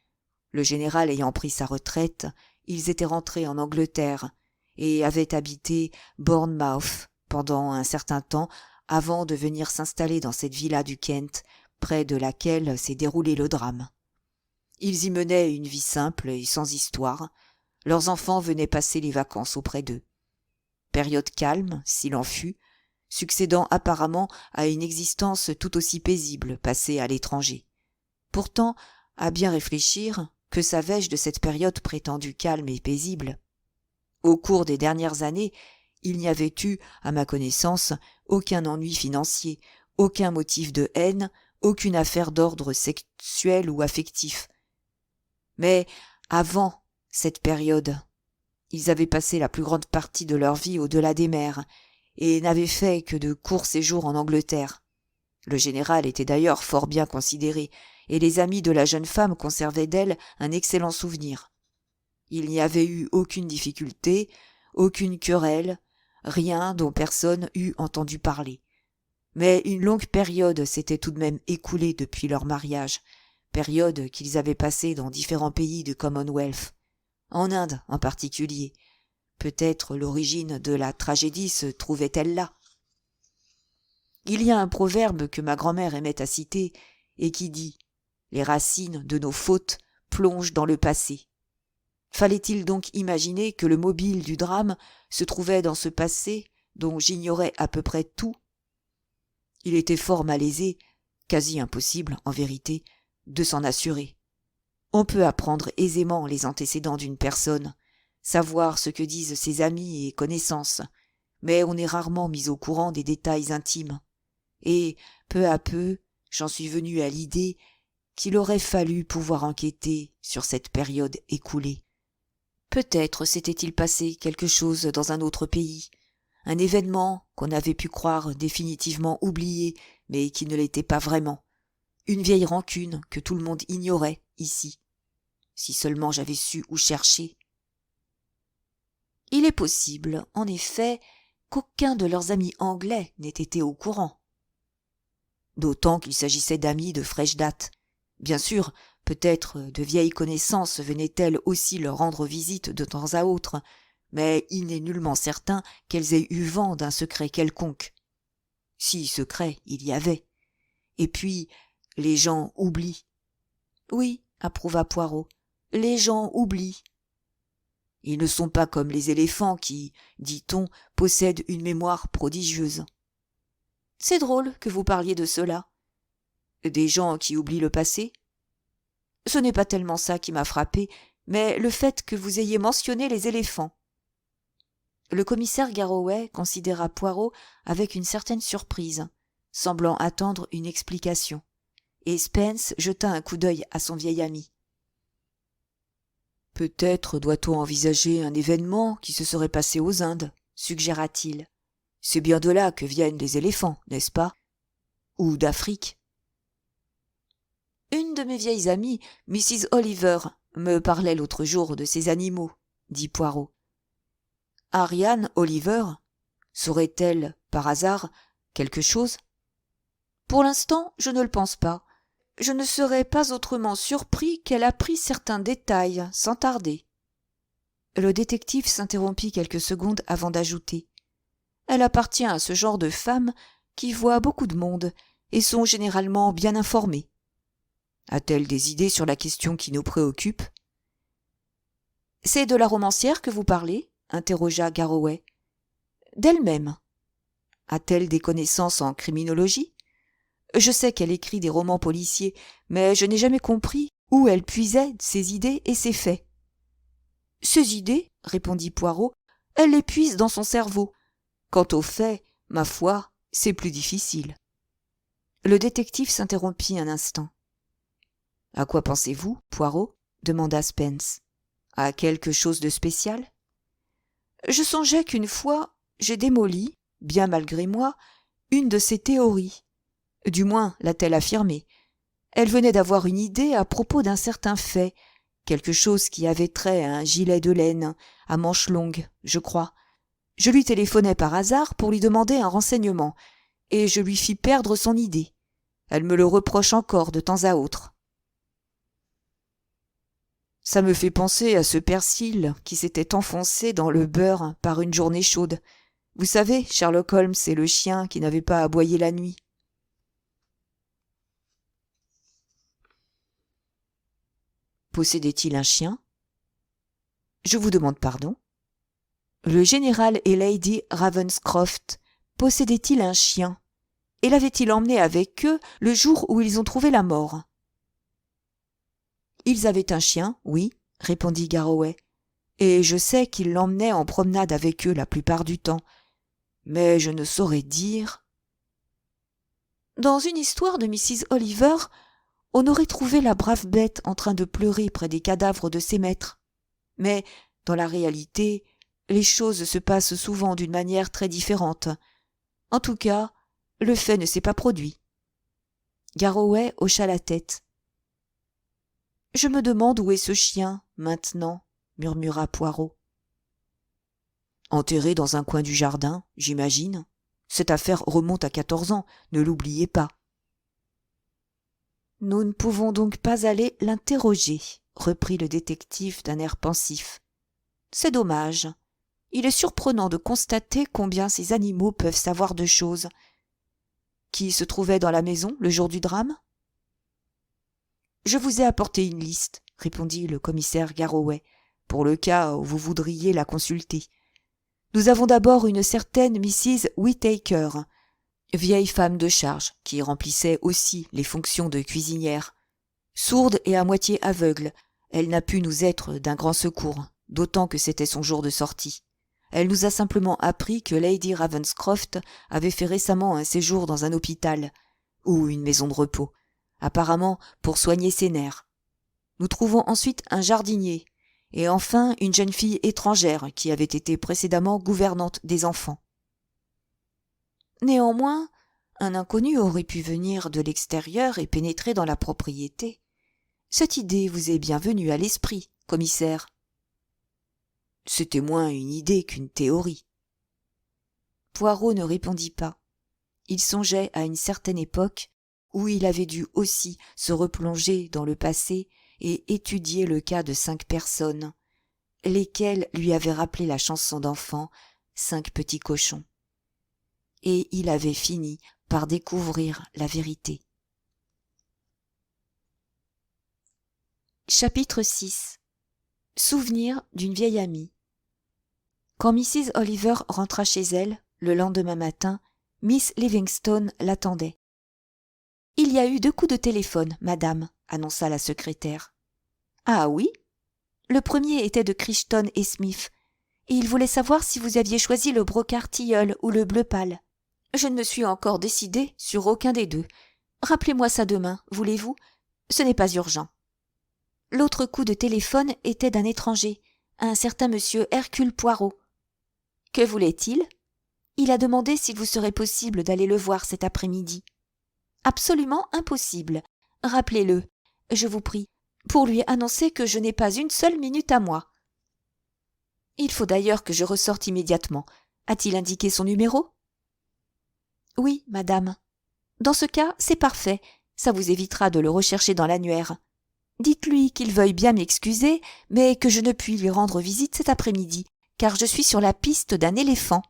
[SPEAKER 1] Le général ayant pris sa retraite, ils étaient rentrés en Angleterre et avaient habité Bournemouth pendant un certain temps avant de venir s'installer dans cette villa du Kent, près de laquelle s'est déroulé le drame. Ils y menaient une vie simple et sans histoire. Leurs enfants venaient passer les vacances auprès d'eux. Période calme, s'il en fut, succédant apparemment à une existence tout aussi paisible passée à l'étranger. Pourtant, à bien réfléchir, que savais-je de cette période prétendue calme et paisible ? Au cours des dernières années, il n'y avait eu, à ma connaissance, aucun ennui financier, aucun motif de haine, aucune affaire d'ordre sexuel ou affectif. Mais avant cette période, ils avaient passé la plus grande partie de leur vie au-delà des mers et n'avaient fait que de courts séjours en Angleterre. Le général était d'ailleurs fort bien considéré, et les amis de la jeune femme conservaient d'elle un excellent souvenir. Il n'y avait eu aucune difficulté, aucune querelle, rien dont personne eût entendu parler. Mais une longue période s'était tout de même écoulée depuis leur mariage, période qu'ils avaient passée dans différents pays du Commonwealth, en Inde en particulier. Peut-être l'origine de la tragédie se trouvait-elle là. Il y a un proverbe que ma grand-mère aimait à citer et qui dit « Les racines de nos fautes plonge dans le passé. Fallait-il donc imaginer que le mobile du drame se trouvait dans ce passé dont j'ignorais à peu près tout? Il était fort malaisé, quasi impossible, en vérité, de s'en assurer. On peut apprendre aisément les antécédents d'une personne, savoir ce que disent ses amis et connaissances, mais on est rarement mis au courant des détails intimes. Et, peu à peu, j'en suis venu à l'idée qu'il aurait fallu pouvoir enquêter sur cette période écoulée. Peut-être s'était-il passé quelque chose dans un autre pays, un événement qu'on avait pu croire définitivement oublié, mais qui ne l'était pas vraiment, une vieille rancune que tout le monde ignorait ici. Si seulement j'avais su où chercher. Il est possible, en effet, qu'aucun de leurs amis anglais n'ait été au courant. D'autant qu'il s'agissait d'amis de fraîche date. Bien sûr, peut-être de vieilles connaissances venaient-elles aussi leur rendre visite de temps à autre, mais il n'est nullement certain qu'elles aient eu vent d'un secret quelconque. Si secret il y avait. Et puis, les gens oublient. Oui, approuva Poirot, les gens oublient. Ils ne sont pas comme les éléphants qui, dit-on, possèdent une mémoire prodigieuse. C'est drôle que vous parliez de cela. Des gens qui oublient le passé? Ce n'est pas tellement ça qui m'a frappé, mais le fait que vous ayez mentionné les éléphants. Le commissaire Garroway considéra Poirot avec une certaine surprise, semblant attendre une explication, et Spence jeta un coup d'œil à son vieil ami. Peut-être doit-on envisager un événement qui se serait passé aux Indes, suggéra-t-il. C'est bien de là que viennent les éléphants, n'est-ce pas? Ou d'Afrique. Une de mes vieilles amies, Mrs. Oliver, me parlait l'autre jour de ces animaux, dit Poirot. Ariane Oliver, saurait-elle, par hasard, quelque chose? Pour l'instant, je ne le pense pas. Je ne serais pas autrement surpris qu'elle apprît certains détails, sans tarder. Le détective s'interrompit quelques secondes avant d'ajouter. Elle appartient à ce genre de femmes qui voient beaucoup de monde et sont généralement bien informées. A-t-elle des idées sur la question qui nous préoccupe? C'est de la romancière que vous parlez? Interrogea Garroway. D'elle-même. A-t-elle des connaissances en criminologie? Je sais qu'elle écrit des romans policiers, mais je n'ai jamais compris où elle puisait ses idées et ses faits. Ses idées, répondit Poirot, elle les puise dans son cerveau. Quant aux faits, ma foi, c'est plus difficile. Le détective s'interrompit un instant. À quoi pensez-vous, Poirot? Demanda Spence. À quelque chose de spécial? Je songeais qu'une fois, j'ai démoli, bien malgré moi, une de ses théories. Du moins, l'a-t-elle affirmé. Elle venait d'avoir une idée à propos d'un certain fait, quelque chose qui avait trait à un gilet de laine, à manches longues, je crois. Je lui téléphonai par hasard pour lui demander un renseignement, et je lui fis perdre son idée. Elle me le reproche encore de temps à autre. Ça me fait penser à ce persil qui s'était enfoncé dans le beurre par une journée chaude. Vous savez, Sherlock Holmes et le chien qui n'avait pas aboyé la nuit. Possédait-il un chien? Je vous demande pardon. Le général et Lady Ravenscroft possédaient-ils un chien? Et l'avaient-ils emmené avec eux le jour où ils ont trouvé la mort? Ils avaient un chien, oui, répondit Garroway, et je sais qu'ils l'emmenaient en promenade avec eux la plupart du temps. Mais je ne saurais dire. Dans une histoire de Mrs. Oliver, on aurait trouvé la brave bête en train de pleurer près des cadavres de ses maîtres. Mais, dans la réalité, les choses se passent souvent d'une manière très différente. En tout cas, le fait ne s'est pas produit. Garroway hocha la tête. « Je me demande où est ce chien, maintenant, » murmura Poirot. « Enterré dans un coin du jardin, j'imagine. Cette affaire remonte à 14 ans, ne l'oubliez pas. » « Nous ne pouvons donc pas aller l'interroger, » reprit le détective d'un air pensif. « C'est dommage. Il est surprenant de constater combien ces animaux peuvent savoir de choses. Qui se trouvait dans la maison le jour du drame? Je vous ai apporté une liste. répondit le commissaire Garroway, pour le cas où vous voudriez la consulter. Nous avons d'abord une certaine Mrs. Whittaker, vieille femme de charge, qui remplissait aussi les fonctions de cuisinière. Sourde et à moitié aveugle, elle n'a pu nous être d'un grand secours, d'autant que c'était son jour de sortie. Elle nous a simplement appris que Lady Ravenscroft avait fait récemment un séjour dans un hôpital, ou une maison de repos, apparemment pour soigner ses nerfs. Nous trouvons ensuite un jardinier, et enfin une jeune fille étrangère qui avait été précédemment gouvernante des enfants. Néanmoins, un inconnu aurait pu venir de l'extérieur et pénétrer dans la propriété. Cette idée vous est bien venue à l'esprit, commissaire. C'était moins une idée qu'une théorie. Poirot ne répondit pas. Il songeait à une certaine époque où il avait dû aussi se replonger dans le passé et étudier le cas de 5 personnes, lesquelles lui avaient rappelé la chanson d'enfant « 5 petits cochons ». Et il avait fini par découvrir la vérité. Chapitre 6. Souvenir d'une vieille amie. Quand Mrs. Oliver rentra chez elle, le lendemain matin, Miss Livingstone l'attendait. « Il y a eu 2 coups de téléphone, madame », annonça la secrétaire. « Ah oui ?» Le premier était de Crichton et Smith, et il voulait savoir si vous aviez choisi le brocart tilleul ou le bleu pâle. Je ne me suis encore décidée sur aucun des 2. Rappelez-moi ça demain, voulez-vous ? Ce n'est pas urgent. L'autre coup de téléphone était d'un étranger, un certain monsieur Hercule Poirot. Que voulait-il ? Il a demandé s'il vous serait possible d'aller le voir cet après-midi. Absolument impossible. Rappelez-le, je vous prie, pour lui annoncer que je n'ai pas une seule minute à moi. Il faut d'ailleurs que je ressorte immédiatement. A-t-il indiqué son numéro ? Oui, madame. Dans ce cas, c'est parfait. Ça vous évitera de le rechercher dans l'annuaire. Dites-lui qu'il veuille bien m'excuser, mais que je ne puis lui rendre visite cet après-midi, car je suis sur la piste d'un éléphant.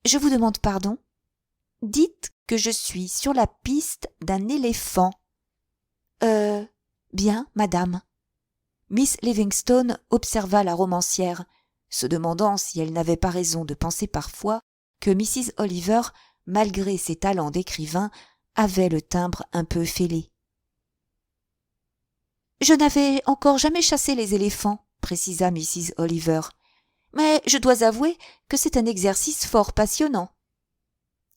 [SPEAKER 1] Je vous demande pardon ? Dites que je suis sur la piste d'un éléphant. Bien, madame. Miss Livingstone observa la romancière, se demandant si elle n'avait pas raison de penser parfois que Mrs. Oliver, malgré ses talents d'écrivain, avait le timbre un peu fêlé. « Je n'avais encore jamais chassé les éléphants, » précisa Mrs. Oliver, « mais je dois avouer que c'est un exercice fort passionnant. »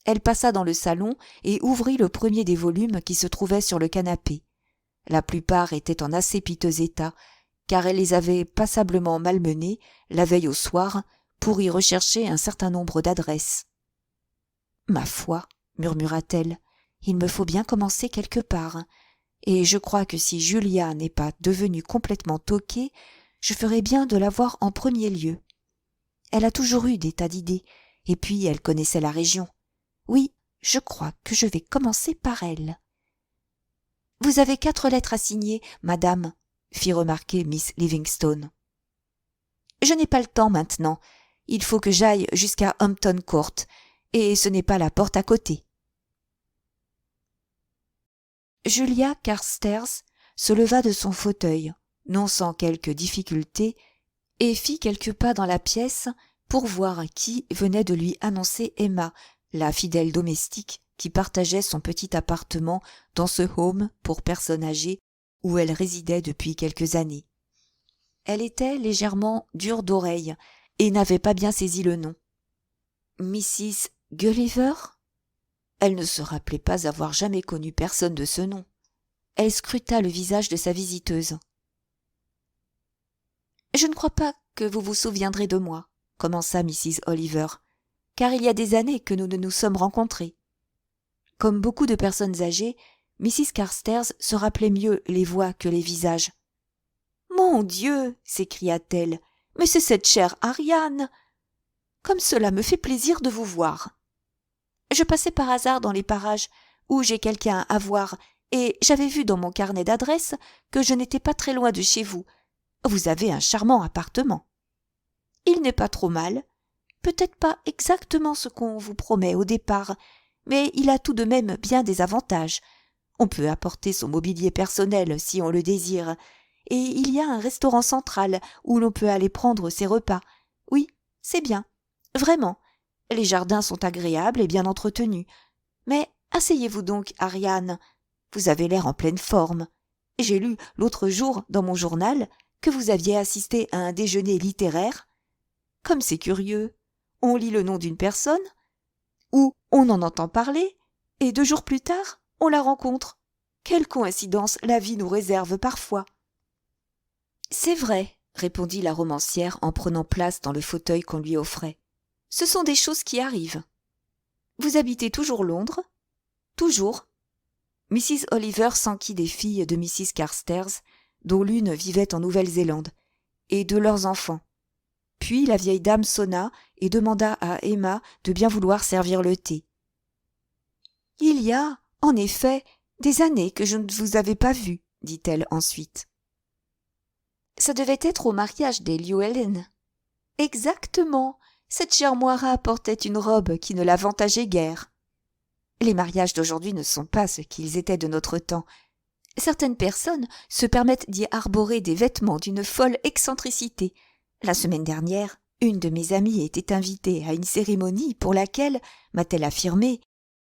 [SPEAKER 1] Elle passa dans le salon et ouvrit le premier des volumes qui se trouvaient sur le canapé. La plupart étaient en assez piteux état, car elle les avait passablement malmenés, la veille au soir, pour y rechercher un certain nombre d'adresses. « Ma foi, » murmura-t-elle, « il me faut bien commencer quelque part, et je crois que si Julia n'est pas devenue complètement toquée, je ferais bien de la voir en premier lieu. Elle a toujours eu des tas d'idées, et puis elle connaissait la région. Oui, je crois que je vais commencer par elle. »« Vous avez 4 lettres à signer, madame, » fit remarquer Miss Livingstone. « Je n'ai pas le temps maintenant. Il faut que j'aille jusqu'à Hampton Court, et ce n'est pas la porte à côté. » Julia Carstairs se leva de son fauteuil, non sans quelque difficulté, et fit quelques pas dans la pièce pour voir qui venait de lui annoncer Emma, la fidèle domestique qui partageait son petit appartement dans ce home pour personnes âgées où elle résidait depuis quelques années. Elle était légèrement dure d'oreille et n'avait pas bien saisi le nom. Mrs. Gulliver ? Elle ne se rappelait pas avoir jamais connu personne de ce nom. Elle scruta le visage de sa visiteuse. « Je ne crois pas que vous vous souviendrez de moi, » commença Mrs. Oliver, « car il y a des années que nous ne nous sommes rencontrés. » Comme beaucoup de personnes âgées, Mrs. Carstairs se rappelait mieux les voix que les visages. « Mon Dieu !» s'écria-t-elle. « Mais c'est cette chère Ariane ! Comme cela me fait plaisir de vous voir. Je passais par hasard dans les parages où j'ai quelqu'un à voir et j'avais vu dans mon carnet d'adresses que je n'étais pas très loin de chez vous. Vous avez un charmant appartement. Il n'est pas trop mal, peut-être pas exactement ce qu'on vous promet au départ, mais il a tout de même bien des avantages. On peut apporter son mobilier personnel si on le désire, et il y a un restaurant central où l'on peut aller prendre ses repas. Oui, c'est bien. Vraiment. Les jardins sont agréables et bien entretenus. Mais asseyez-vous donc, Ariane. Vous avez l'air en pleine forme. J'ai lu l'autre jour dans mon journal que vous aviez assisté à un déjeuner littéraire. Comme c'est curieux. On lit le nom d'une personne, ou on en entend parler, et 2 jours plus tard, on la rencontre. Quelle coïncidence la vie nous réserve parfois. C'est vrai, répondit la romancière en prenant place dans le fauteuil qu'on lui offrait. Ce sont des choses qui arrivent. Vous habitez toujours Londres? Toujours. Mrs. Oliver s'enquit des filles de Mrs. Carstairs, dont l'une vivait en Nouvelle-Zélande, et de leurs enfants. Puis la vieille dame sonna et demanda à Emma de bien vouloir servir le thé. « Il y a, en effet, des années que je ne vous avais pas vu, dit-elle ensuite. « Ça devait être au mariage des Llewellyn. »« Exactement. Cette chère Moira portait une robe qui ne l'avantageait guère. Les mariages d'aujourd'hui ne sont pas ce qu'ils étaient de notre temps. Certaines personnes se permettent d'y arborer des vêtements d'une folle excentricité. La semaine dernière, une de mes amies était invitée à une cérémonie pour laquelle, m'a-t-elle affirmé,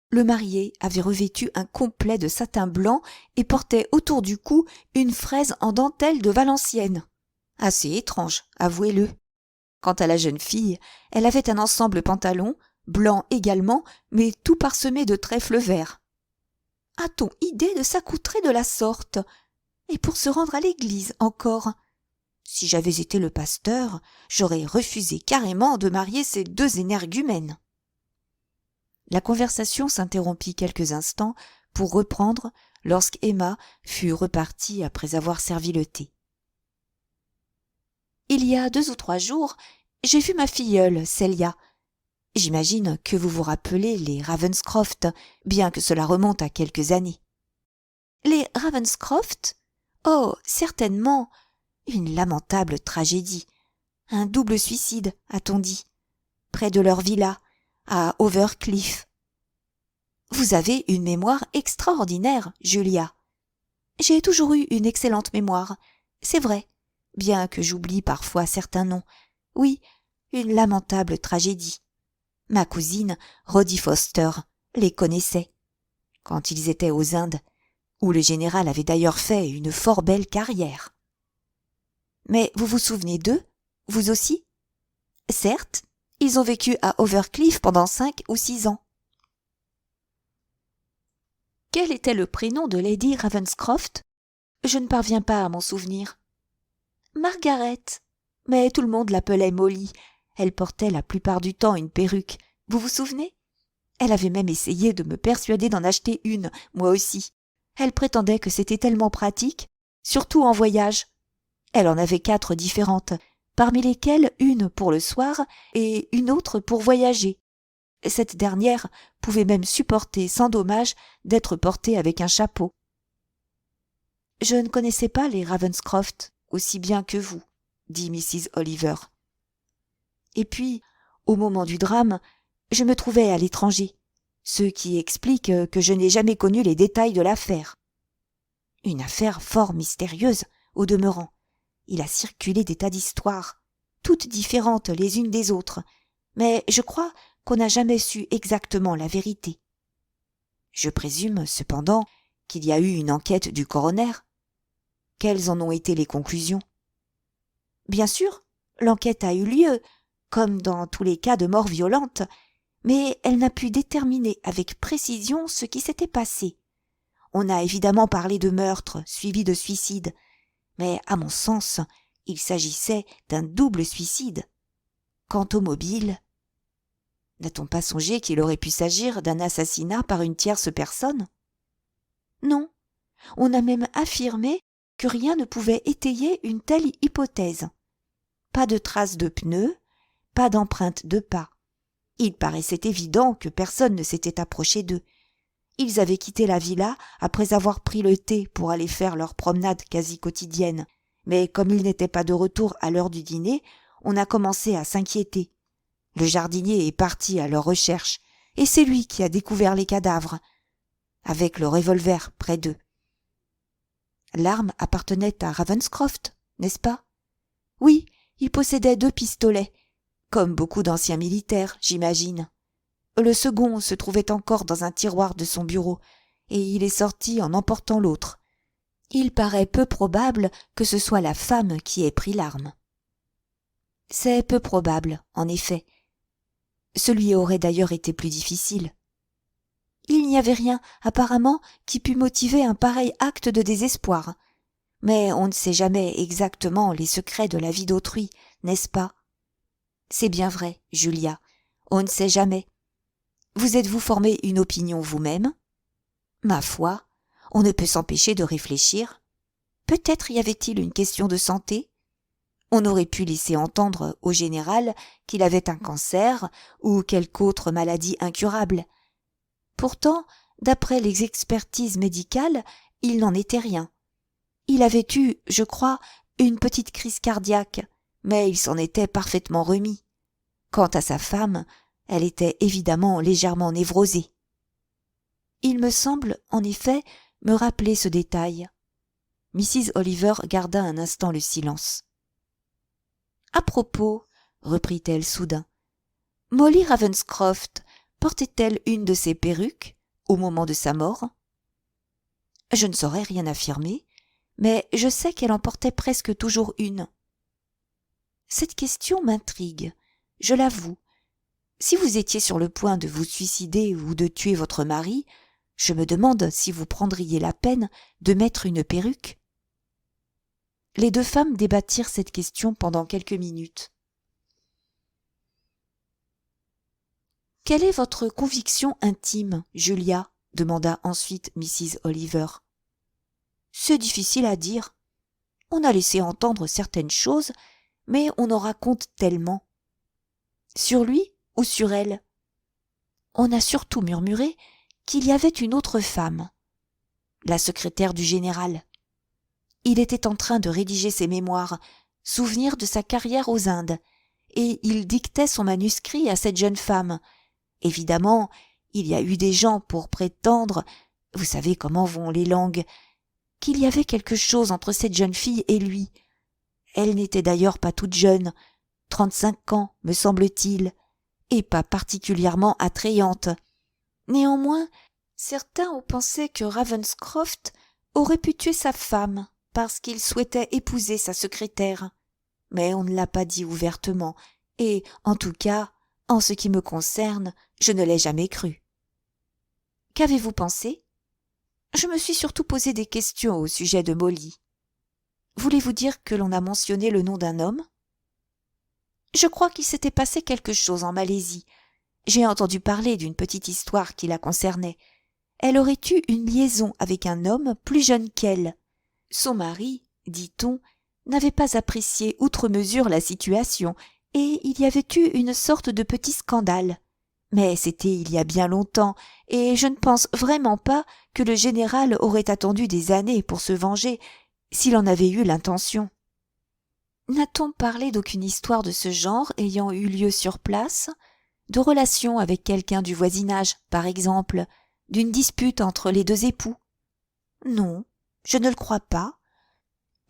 [SPEAKER 1] le marié avait revêtu un complet de satin blanc et portait autour du cou une fraise en dentelle de Valenciennes. Assez étrange, avouez-le. Quant à la jeune fille, elle avait un ensemble pantalon, blanc également, mais tout parsemé de trèfles verts. A-t-on idée de s'accoutrer de la sorte? Et pour se rendre à l'église encore? Si j'avais été le pasteur, j'aurais refusé carrément de marier ces 2 énergumènes. La conversation s'interrompit quelques instants pour reprendre lorsqu'Emma fut repartie après avoir servi le thé. Il y a 2 ou 3 jours, j'ai vu ma filleule, Célia. J'imagine que vous vous rappelez les Ravenscroft, bien que cela remonte à quelques années. Les Ravenscroft? Oh, certainement. Une lamentable tragédie. Un double suicide, a-t-on dit, près de leur villa, à Overcliff. Vous avez une mémoire extraordinaire, Julia. J'ai toujours eu une excellente mémoire, c'est vrai, bien que j'oublie parfois certains noms. Oui, une lamentable tragédie. Ma cousine, Roddy Foster, les connaissait, quand ils étaient aux Indes, où le général avait d'ailleurs fait une fort belle carrière. Mais vous vous souvenez d'eux, vous aussi? Certes, ils ont vécu à Overcliff pendant 5 ou 6 ans. Quel était le prénom de Lady Ravenscroft? Je ne parviens pas à m'en souvenir. Margaret. Mais tout le monde l'appelait Molly. Elle portait la plupart du temps une perruque. Vous vous souvenez? Elle avait même essayé de me persuader d'en acheter une, moi aussi. Elle prétendait que c'était tellement pratique, surtout en voyage. Elle en avait 4 différentes, parmi lesquelles une pour le soir et une autre pour voyager. Cette dernière pouvait même supporter sans dommage d'être portée avec un chapeau. Je ne connaissais pas les Ravenscroft aussi bien que vous, dit Mrs. Oliver. Et puis, au moment du drame, je me trouvais à l'étranger, ce qui explique que je n'ai jamais connu les détails de l'affaire. Une affaire fort mystérieuse, au demeurant. Il a circulé des tas d'histoires, toutes différentes les unes des autres, mais je crois qu'on n'a jamais su exactement la vérité. Je présume, cependant, qu'il y a eu une enquête du coroner. Quelles en ont été les conclusions? Bien sûr, l'enquête a eu lieu, comme dans tous les cas de mort violente, mais elle n'a pu déterminer avec précision ce qui s'était passé. On a évidemment parlé de meurtre suivi de suicide, mais à mon sens, il s'agissait d'un double suicide. Quant au mobile, n'a-t-on pas songé qu'il aurait pu s'agir d'un assassinat par une tierce personne? Non, on a même affirmé que rien ne pouvait étayer une telle hypothèse. Pas de traces de pneus, pas d'empreintes de pas. Il paraissait évident que personne ne s'était approché d'eux. Ils avaient quitté la villa après avoir pris le thé pour aller faire leur promenade quasi quotidienne, mais comme ils n'étaient pas de retour à l'heure du dîner, on a commencé à s'inquiéter. Le jardinier est parti à leur recherche, et c'est lui qui a découvert les cadavres, avec le revolver près d'eux. L'arme appartenait à Ravenscroft, n'est-ce pas? Oui, il possédait 2 pistolets, comme beaucoup d'anciens militaires, j'imagine. Le second se trouvait encore dans un tiroir de son bureau, et il est sorti en emportant l'autre. Il paraît peu probable que ce soit la femme qui ait pris l'arme. C'est peu probable, en effet. Celui aurait d'ailleurs été plus difficile. Il n'y avait rien, apparemment, qui pût motiver un pareil acte de désespoir. Mais on ne sait jamais exactement les secrets de la vie d'autrui, n'est-ce pas? C'est bien vrai, Julia, on ne sait jamais. Vous êtes-vous formé une opinion vous-même? Ma foi, on ne peut s'empêcher de réfléchir. Peut-être y avait-il une question de santé? On aurait pu laisser entendre au général qu'il avait un cancer ou quelque autre maladie incurable. Pourtant, d'après les expertises médicales, il n'en était rien. Il avait eu, je crois, une petite crise cardiaque, mais il s'en était parfaitement remis. Quant à sa femme, elle était évidemment légèrement névrosée. Il me semble, en effet, me rappeler ce détail. Mrs. Oliver garda un instant le silence. « À propos, reprit-elle soudain, Molly Ravenscroft portait-elle une de ses perruques au moment de sa mort? Je ne saurais rien affirmer, mais je sais qu'elle en portait presque toujours une. Cette question m'intrigue, je l'avoue. Si vous étiez sur le point de vous suicider ou de tuer votre mari, je me demande si vous prendriez la peine de mettre une perruque. » Les 2 femmes débattirent cette question pendant quelques minutes. « Quelle est votre conviction intime, Julia ?» demanda ensuite Mrs. Oliver. « C'est difficile à dire. On a laissé entendre certaines choses, mais on en raconte tellement. Sur lui ou sur elle? On a surtout murmuré qu'il y avait une autre femme, la secrétaire du général. Il était en train de rédiger ses mémoires, souvenirs de sa carrière aux Indes, et il dictait son manuscrit à cette jeune femme. Évidemment, il y a eu des gens pour prétendre, vous savez comment vont les langues, qu'il y avait quelque chose entre cette jeune fille et lui. Elle n'était d'ailleurs pas toute jeune, 35 ans, me semble-t-il, et pas particulièrement attrayante. Néanmoins, certains ont pensé que Ravenscroft aurait pu tuer sa femme parce qu'il souhaitait épouser sa secrétaire. Mais on ne l'a pas dit ouvertement, et, en tout cas, en ce qui me concerne, je ne l'ai jamais cru. Qu'avez-vous pensé? Je me suis surtout posé des questions au sujet de Molly. Voulez-vous dire que l'on a mentionné le nom d'un homme? Je crois qu'il s'était passé quelque chose en Malaisie. J'ai entendu parler d'une petite histoire qui la concernait. Elle aurait eu une liaison avec un homme plus jeune qu'elle. Son mari, dit-on, n'avait pas apprécié outre mesure la situation, et il y avait eu une sorte de petit scandale. Mais c'était il y a bien longtemps, et je ne pense vraiment pas que le général aurait attendu des années pour se venger, s'il en avait eu l'intention. N'a-t-on parlé d'aucune histoire de ce genre ayant eu lieu sur place? De relations avec quelqu'un du voisinage, par exemple, d'une dispute entre les 2 époux? Non, je ne le crois pas.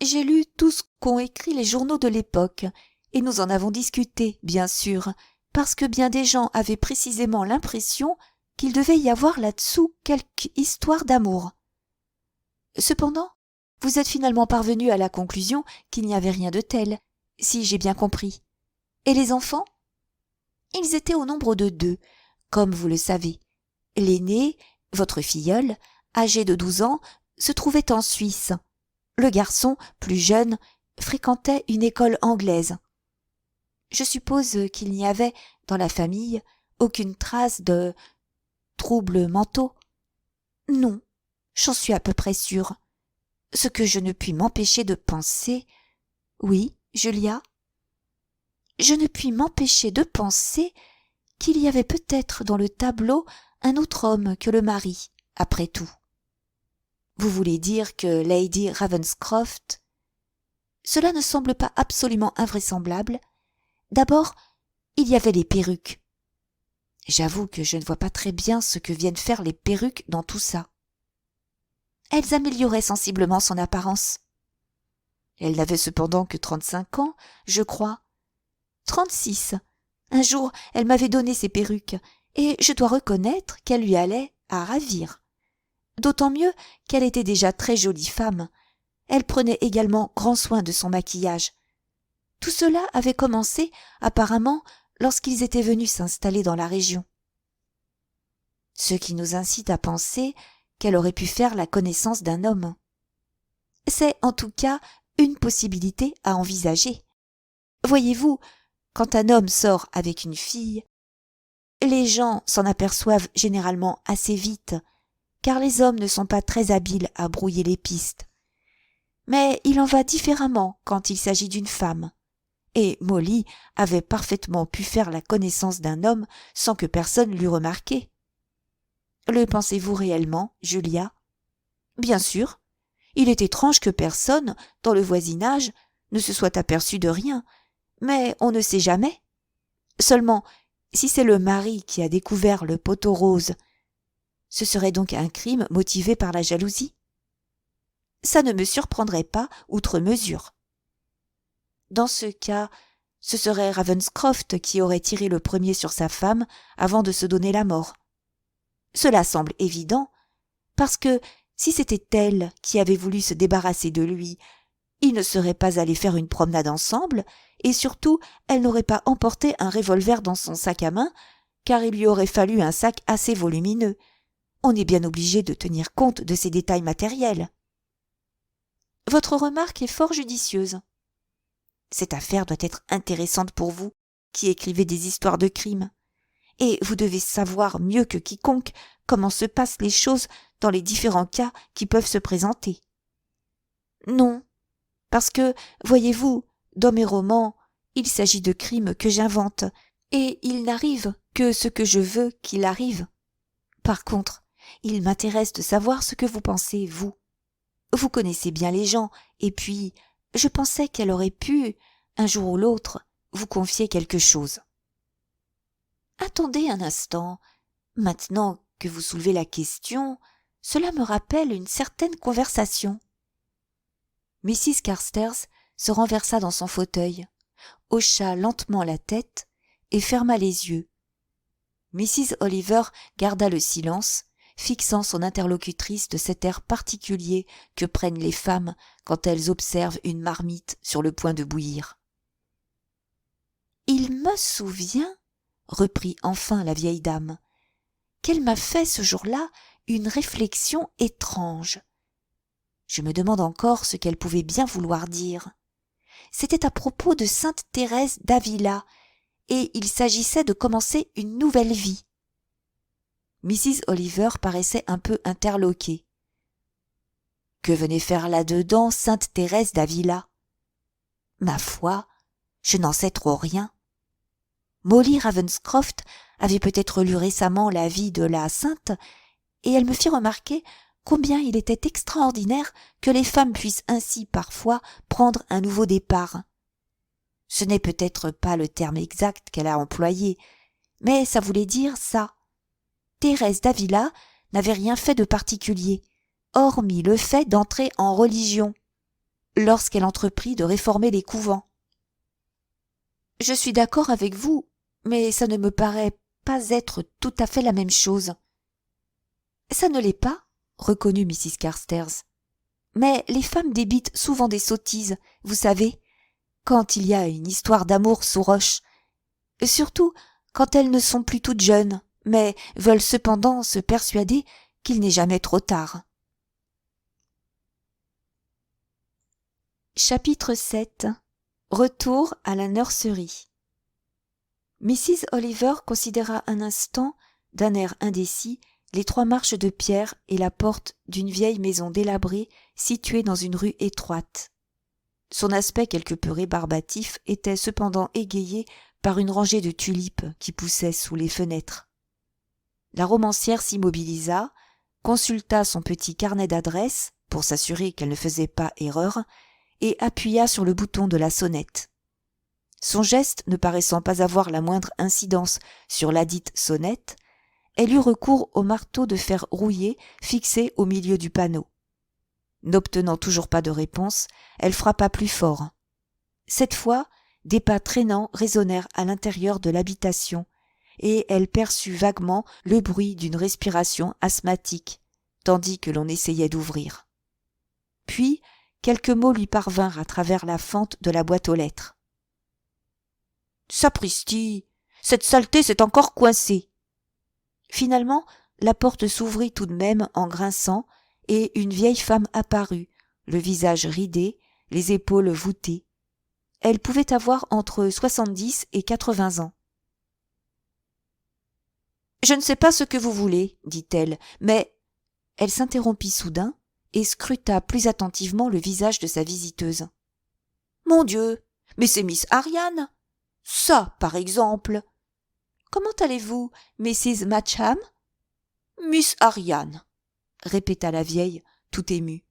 [SPEAKER 1] J'ai lu tout ce qu'ont écrit les journaux de l'époque, et nous en avons discuté, bien sûr, parce que bien des gens avaient précisément l'impression qu'il devait y avoir là-dessous quelque histoire d'amour. Cependant, vous êtes finalement parvenu à la conclusion qu'il n'y avait rien de tel, si j'ai bien compris. Et les enfants? Ils étaient au nombre de 2, comme vous le savez. L'aîné, votre filleul, âgé de 12 ans, se trouvait en Suisse. Le garçon, plus jeune, fréquentait une école anglaise. Je suppose qu'il n'y avait, dans la famille, aucune trace de troubles mentaux. Non, j'en suis à peu près sûre. Ce que je ne puis m'empêcher de penser... Oui, Julia? Je ne puis m'empêcher de penser qu'il y avait peut-être dans le tableau un autre homme que le mari, après tout. Vous voulez dire que Lady Ravenscroft... Cela ne semble pas absolument invraisemblable. D'abord, il y avait les perruques. J'avoue que je ne vois pas très bien ce que viennent faire les perruques dans tout ça. elles amélioraient sensiblement son apparence. Elle n'avait cependant que 35 ans, je crois. 36. Un jour, elle m'avait donné ses perruques, et je dois reconnaître qu'elles lui allaient à ravir. D'autant mieux qu'elle était déjà très jolie femme. Elle prenait également grand soin de son maquillage. Tout cela avait commencé, apparemment, lorsqu'ils étaient venus s'installer dans la région. Ce qui nous incite à penser qu'elle aurait pu faire la connaissance d'un homme. C'est en tout cas une possibilité à envisager. Voyez-vous, quand un homme sort avec une fille, les gens s'en aperçoivent généralement assez vite, car les hommes ne sont pas très habiles à brouiller les pistes. Mais il en va différemment quand il s'agit d'une femme. Et Molly avait parfaitement pu faire la connaissance d'un homme sans que personne l'eût remarqué. Le pensez-vous réellement, Julia? Bien sûr. Il est étrange que personne, dans le voisinage, ne se soit aperçu de rien, mais on ne sait jamais. Seulement, si c'est le mari qui a découvert le poteau rose, ce serait donc un crime motivé par la jalousie? Ça ne me surprendrait pas outre mesure. Dans ce cas, ce serait Ravenscroft qui aurait tiré le premier sur sa femme avant de se donner la mort. Cela semble évident, parce que si c'était elle qui avait voulu se débarrasser de lui, ils ne seraient pas allés faire une promenade ensemble, et surtout, elle n'aurait pas emporté un revolver dans son sac à main, car il lui aurait fallu un sac assez volumineux. On est bien obligé de tenir compte de ces détails matériels. Votre remarque est fort judicieuse. Cette affaire doit être intéressante pour vous, qui écrivez des histoires de crimes. Et vous devez savoir mieux que quiconque comment se passent les choses dans les différents cas qui peuvent se présenter. Non, parce que, voyez-vous, dans mes romans, il s'agit de crimes que j'invente, et il n'arrive que ce que je veux qu'il arrive. Par contre, il m'intéresse de savoir ce que vous pensez, vous. Vous connaissez bien les gens, et puis, je pensais qu'elle aurait pu, un jour ou l'autre, vous confier quelque chose. Attendez un instant. Maintenant que vous soulevez la question, cela me rappelle une certaine conversation. Mrs. Carstairs se renversa dans son fauteuil, hocha lentement la tête et ferma les yeux. Mrs. Oliver garda le silence, fixant son interlocutrice de cet air particulier que prennent les femmes quand elles observent une marmite sur le point de bouillir. « Il me souvient, reprit enfin la vieille dame, qu'elle m'a fait ce jour-là une réflexion étrange. Je me demande encore ce qu'elle pouvait bien vouloir dire. C'était à propos de sainte Thérèse d'Avila, et il s'agissait de commencer une nouvelle vie. » Mrs. Oliver paraissait un peu interloquée. Que venait faire là-dedans sainte Thérèse d'Avila? Ma foi, je n'en sais trop rien. Molly Ravenscroft avait peut-être lu récemment la vie de la sainte, et elle me fit remarquer combien il était extraordinaire que les femmes puissent ainsi parfois prendre un nouveau départ. Ce n'est peut-être pas le terme exact qu'elle a employé, mais ça voulait dire ça. Thérèse d'Avila n'avait rien fait de particulier, hormis le fait d'entrer en religion, lorsqu'elle entreprit de réformer les couvents. Je suis d'accord avec vous, mais ça ne me paraît pas être tout à fait la même chose. Ça ne l'est pas, reconnut Mrs. Carstairs. Mais les femmes débitent souvent des sottises, vous savez, quand il y a une histoire d'amour sous roche, surtout quand elles ne sont plus toutes jeunes, mais veulent cependant se persuader qu'il n'est jamais trop tard. Chapitre 7. Retour à la nurserie. Mrs. Oliver considéra un instant, d'un air indécis, les 3 marches de pierre et la porte d'une vieille maison délabrée située dans une rue étroite. Son aspect quelque peu rébarbatif était cependant égayé par une rangée de tulipes qui poussaient sous les fenêtres. La romancière s'immobilisa, consulta son petit carnet d'adresses pour s'assurer qu'elle ne faisait pas erreur et appuya sur le bouton de la sonnette. Son geste ne paraissant pas avoir la moindre incidence sur ladite sonnette, elle eut recours au marteau de fer rouillé fixé au milieu du panneau. N'obtenant toujours pas de réponse, elle frappa plus fort. Cette fois, des pas traînants résonnèrent à l'intérieur de l'habitation, et elle perçut vaguement le bruit d'une respiration asthmatique, tandis que l'on essayait d'ouvrir. Puis, quelques mots lui parvinrent à travers la fente de la boîte aux lettres. « Sapristi, cette saleté s'est encore coincée !» Finalement, la porte s'ouvrit tout de même en grinçant, et une vieille femme apparut, le visage ridé, les épaules voûtées. Elle pouvait avoir entre 70 et 80 ans. « Je ne sais pas ce que vous voulez, dit-elle, mais… » Elle s'interrompit soudain et scruta plus attentivement le visage de sa visiteuse. « Mon Dieu, mais c'est Miss Ariane ! Ça, par exemple !»« Comment allez-vous, Mrs. Matcham ?»« Miss Ariane !» répéta la vieille, tout émue.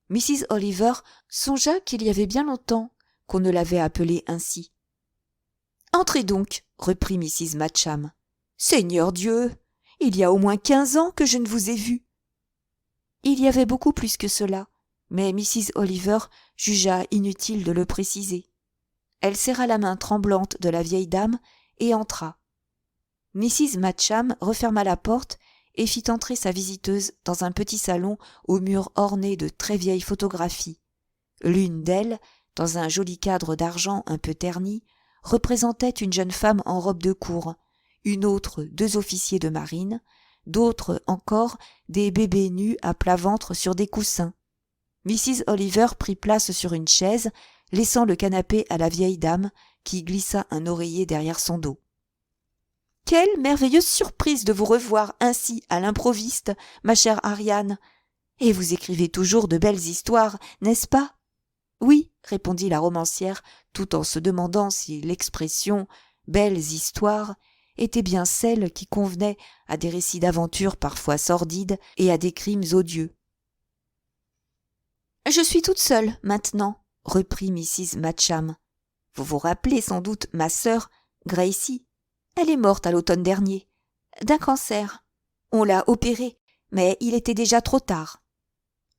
[SPEAKER 1] Mrs. Oliver songea qu'il y avait bien longtemps qu'on ne l'avait appelée ainsi. « Entrez donc, reprit Mrs. Matcham. « Seigneur Dieu, il y a au moins 15 ans que je ne vous ai vu. » Il y avait beaucoup plus que cela, mais Mrs. Oliver jugea inutile de le préciser. Elle serra la main tremblante de la vieille dame et entra. Mrs. Matcham referma la porte et fit entrer sa visiteuse dans un petit salon aux murs ornés de très vieilles photographies. L'une d'elles, dans un joli cadre d'argent un peu terni, représentait une jeune femme en robe de cour, une autre 2 officiers de marine, d'autres encore des bébés nus à plat ventre sur des coussins. Mrs. Oliver prit place sur une chaise, laissant le canapé à la vieille dame, qui glissa un oreiller derrière son dos. « Quelle merveilleuse surprise de vous revoir ainsi à l'improviste, ma chère Ariane. Et vous écrivez toujours de belles histoires, n'est-ce pas ?»« Oui, » répondit la romancière, tout en se demandant si l'expression « belles histoires » était bien celle qui convenait à des récits d'aventure parfois sordides et à des crimes odieux. « Je suis toute seule, maintenant, » reprit Mrs. Matcham. « Vous vous rappelez sans doute ma sœur, Gracie. Elle est morte à l'automne dernier, d'un cancer. On l'a opérée, mais il était déjà trop tard.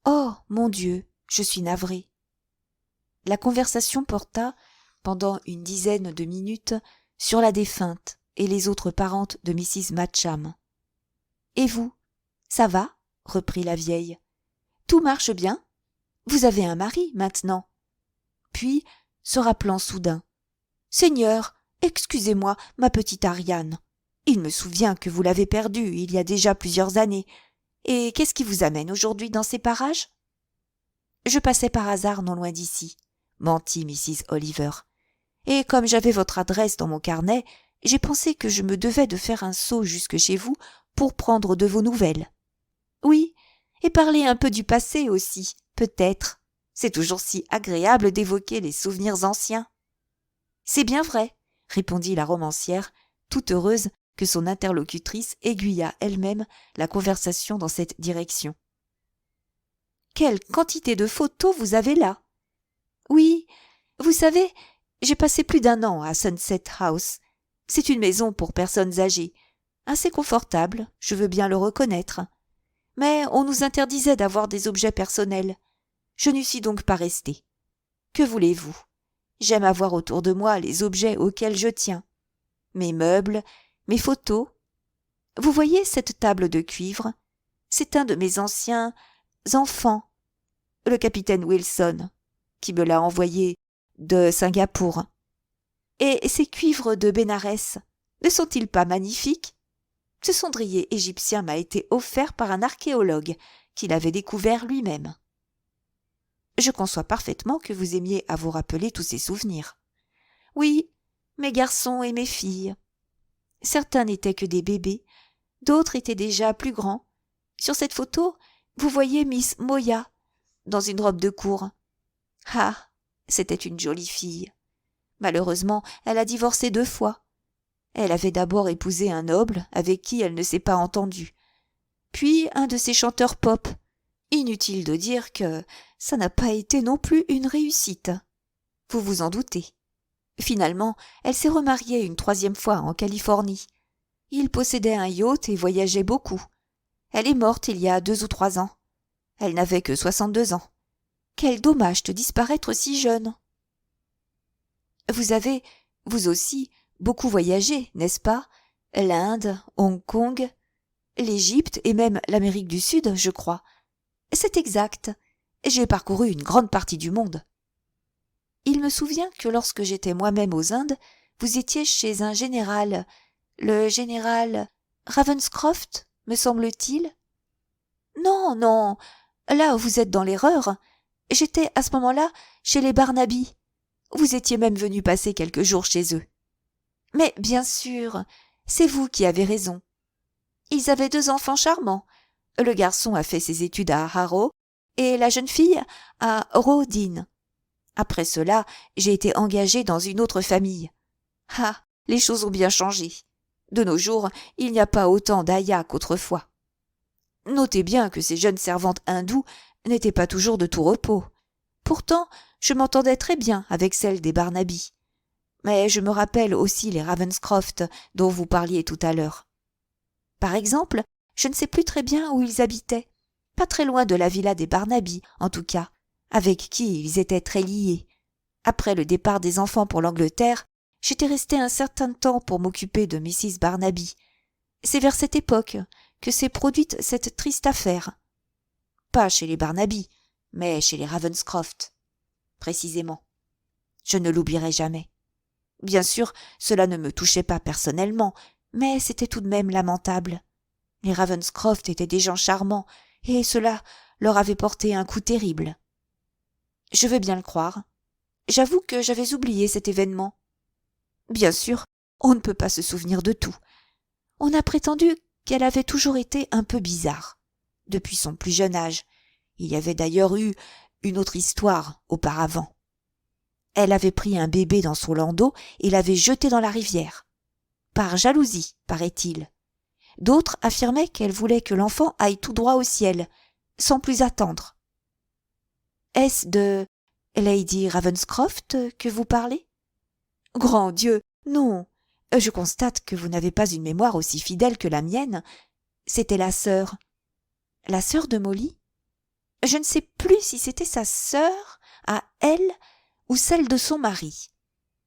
[SPEAKER 1] Oh, mon Dieu, je suis navrée. » La conversation porta, pendant une dizaine de minutes, sur la défunte et les autres parentes de Mrs. Matcham. « Et vous, ça va ?» reprit la vieille. « Tout marche bien ? Vous avez un mari, maintenant. » Puis, se rappelant soudain. « Seigneur, excusez-moi, ma petite Ariane. Il me souvient que vous l'avez perdue il y a déjà plusieurs années. Et qu'est-ce qui vous amène aujourd'hui dans ces parages ? » « Je passais par hasard non loin d'ici, » mentit Mrs. Oliver. « Et comme j'avais votre adresse dans mon carnet, j'ai pensé que je me devais de faire un saut jusque chez vous pour prendre de vos nouvelles. Oui, et parler un peu du passé aussi, peut-être. C'est toujours si agréable d'évoquer les souvenirs anciens. »« C'est bien vrai, » répondit la romancière, toute heureuse que son interlocutrice aiguillât elle-même la conversation dans cette direction. « Quelle quantité de photos vous avez là !»« Oui, vous savez, j'ai passé plus d'1 an à Sunset House. C'est une maison pour personnes âgées, assez confortable, je veux bien le reconnaître. Mais on nous interdisait d'avoir des objets personnels. Je n'y suis donc pas restée. Que voulez-vous ? J'aime avoir autour de moi les objets auxquels je tiens. Mes meubles, mes photos. Vous voyez cette table de cuivre ? C'est un de mes anciens enfants, le capitaine Wilson, qui me l'a envoyé de Singapour. Et ces cuivres de Bénarès, ne sont-ils pas magnifiques ? Ce cendrier égyptien m'a été offert par un archéologue qui l'avait découvert lui-même. Je conçois parfaitement que vous aimiez à vous rappeler tous ces souvenirs. Oui, mes garçons et mes filles. Certains n'étaient que des bébés, d'autres étaient déjà plus grands. Sur cette photo, vous voyez Miss Moya, dans une robe de cour. Ah, c'était une jolie fille. Malheureusement, elle a divorcé 2 fois. Elle avait d'abord épousé un noble avec qui elle ne s'est pas entendue. Puis un de ces chanteurs pop. Inutile de dire que ça n'a pas été non plus une réussite. Vous vous en doutez. Finalement, elle s'est remariée une 3e fois en Californie. Il possédait un yacht et voyageait beaucoup. Elle est morte il y a 2 ou 3 ans. Elle n'avait que 62 ans. Quel dommage de disparaître si jeune. Vous avez, vous aussi, beaucoup voyagé, n'est-ce pas? L'Inde, Hong Kong, l'Égypte et même l'Amérique du Sud, je crois. C'est exact. J'ai parcouru une grande partie du monde. Il me souvient que lorsque j'étais moi-même aux Indes, vous étiez chez un général, le général Ravenscroft, me semble-t-il? Non, non, là vous êtes dans l'erreur. J'étais à ce moment-là chez les Barnaby. Vous étiez même venu passer quelques jours chez eux. Mais bien sûr, c'est vous qui avez raison. Ils avaient 2 enfants charmants. Le garçon a fait ses études à Harrow et la jeune fille à Roedean. Après cela, j'ai été engagée dans une autre famille. Ah, les choses ont bien changé. De nos jours, il n'y a pas autant d'ayahs qu'autrefois. Notez bien que ces jeunes servantes hindoues n'étaient pas toujours de tout repos. Pourtant, je m'entendais très bien avec celles des Barnaby. Mais je me rappelle aussi les Ravenscroft dont vous parliez tout à l'heure. Par exemple, je ne sais plus très bien où ils habitaient. Pas très loin de la villa des Barnaby, en tout cas, avec qui ils étaient très liés. Après le départ des enfants pour l'Angleterre, j'étais restée un certain temps pour m'occuper de Mrs. Barnaby. C'est vers cette époque que s'est produite cette triste affaire. Pas chez les Barnaby, mais chez les Ravenscroft, précisément. Je ne l'oublierai jamais. Bien sûr, cela ne me touchait pas personnellement, mais c'était tout de même lamentable. Les Ravenscroft étaient des gens charmants, et cela leur avait porté un coup terrible. Je veux bien le croire. J'avoue que j'avais oublié cet événement. Bien sûr, on ne peut pas se souvenir de tout. On a prétendu qu'elle avait toujours été un peu bizarre, depuis son plus jeune âge. Il y avait d'ailleurs eu une autre histoire auparavant. Elle avait pris un bébé dans son landau et l'avait jeté dans la rivière. Par jalousie, paraît-il. D'autres affirmaient qu'elle voulait que l'enfant aille tout droit au ciel, sans plus attendre. Est-ce de Lady Ravenscroft que vous parlez? Grand Dieu, non. Je constate que vous n'avez pas une mémoire aussi fidèle que la mienne. C'était la sœur. La sœur de Molly? Je ne sais plus si c'était sa sœur, à elle, ou celle de son mari.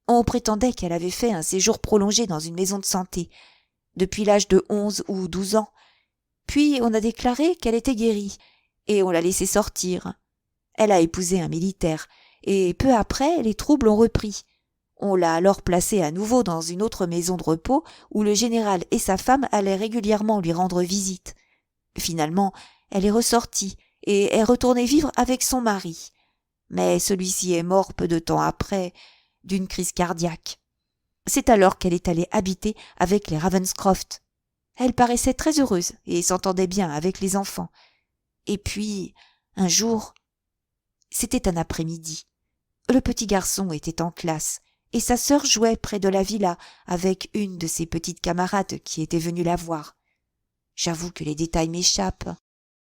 [SPEAKER 1] On prétendait qu'elle avait fait un séjour prolongé dans une maison de santé, depuis l'âge de 11 ou 12 ans. Puis on a déclaré qu'elle était guérie, et on l'a laissée sortir. Elle a épousé un militaire, et peu après, les troubles ont repris. On l'a alors placée à nouveau dans une autre maison de repos où le général et sa femme allaient régulièrement lui rendre visite. Finalement, elle est ressortie et est retournée vivre avec son mari. Mais celui-ci est mort peu de temps après d'une crise cardiaque. C'est alors qu'elle est allée habiter avec les Ravenscroft. Elle paraissait très heureuse et s'entendait bien avec les enfants. Et puis, un jour, c'était un après-midi. Le petit garçon était en classe et sa sœur jouait près de la villa avec une de ses petites camarades qui était venue la voir. J'avoue que les détails m'échappent,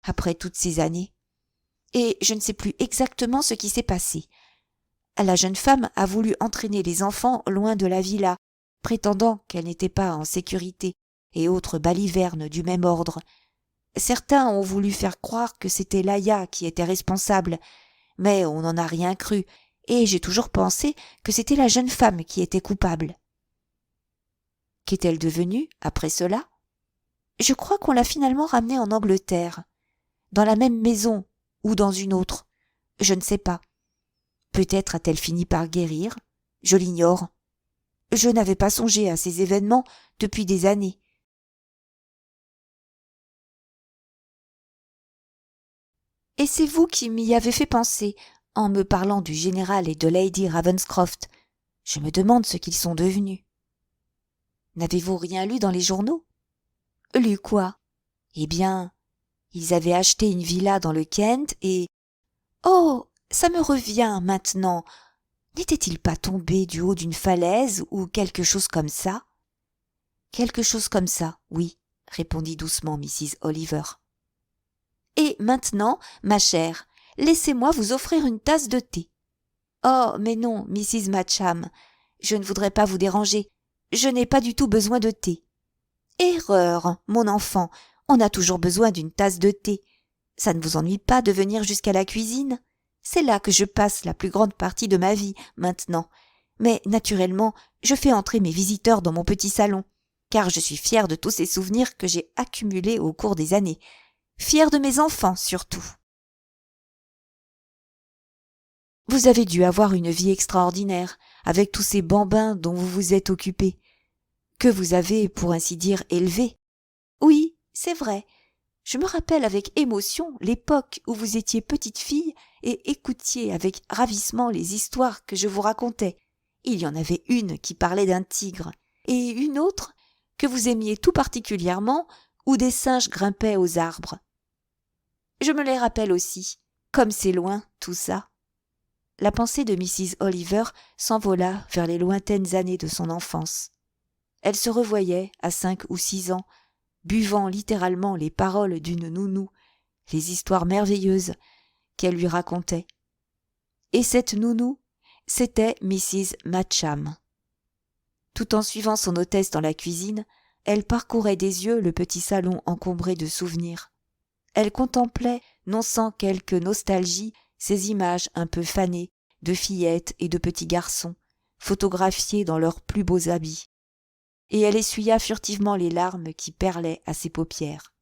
[SPEAKER 1] après toutes ces années. Et je ne sais plus exactement ce qui s'est passé. La jeune femme a voulu entraîner les enfants loin de la villa, prétendant qu'elle n'était pas en sécurité, et autres balivernes du même ordre. Certains ont voulu faire croire que c'était l'aya qui était responsable, mais on n'en a rien cru, et j'ai toujours pensé que c'était la jeune femme qui était coupable. Qu'est-elle devenue après cela? Je crois qu'on l'a finalement ramenée en Angleterre, dans la même maison ou dans une autre, je ne sais pas. Peut-être a-t-elle fini par guérir, je l'ignore. Je n'avais pas songé à ces événements depuis des années. Et c'est vous qui m'y avez fait penser, en me parlant du général et de Lady Ravenscroft. Je me demande ce qu'ils sont devenus. N'avez-vous rien lu dans les journaux? Lu quoi? Eh bien, ils avaient acheté une villa dans le Kent et... Oh, ça me revient maintenant. N'était-il pas tombé du haut d'une falaise ou quelque chose comme ça? Quelque chose comme ça, oui, répondit doucement Mrs. Oliver. Et maintenant, ma chère, laissez-moi vous offrir une tasse de thé. Oh, mais non, Mrs. Matcham, je ne voudrais pas vous déranger. Je n'ai pas du tout besoin de thé. Erreur, mon enfant, on a toujours besoin d'une tasse de thé. Ça ne vous ennuie pas de venir jusqu'à la cuisine? C'est là que je passe la plus grande partie de ma vie, maintenant. Mais, naturellement, je fais entrer mes visiteurs dans mon petit salon, car je suis fière de tous ces souvenirs que j'ai accumulés au cours des années. Fière de mes enfants, surtout. Vous avez dû avoir une vie extraordinaire, avec tous ces bambins dont vous vous êtes occupé, que vous avez, pour ainsi dire, élevés. Oui, c'est vrai. Je me rappelle avec émotion l'époque où vous étiez petite fille et écoutiez avec ravissement les histoires que je vous racontais. Il y en avait une qui parlait d'un tigre, et une autre que vous aimiez tout particulièrement, où des singes grimpaient aux arbres. Je me les rappelle aussi, comme c'est loin tout ça. La pensée de Mrs. Oliver s'envola vers les lointaines années de son enfance. Elle se revoyait à 5 ou 6 ans, buvant littéralement les paroles d'une nounou, les histoires merveilleuses qu'elle lui racontait. Et cette nounou, c'était Mrs. Matcham. Tout en suivant son hôtesse dans la cuisine, elle parcourait des yeux le petit salon encombré de souvenirs. Elle contemplait, non sans quelque nostalgie, ces images un peu fanées de fillettes et de petits garçons, photographiés dans leurs plus beaux habits. Et elle essuya furtivement les larmes qui perlaient à ses paupières.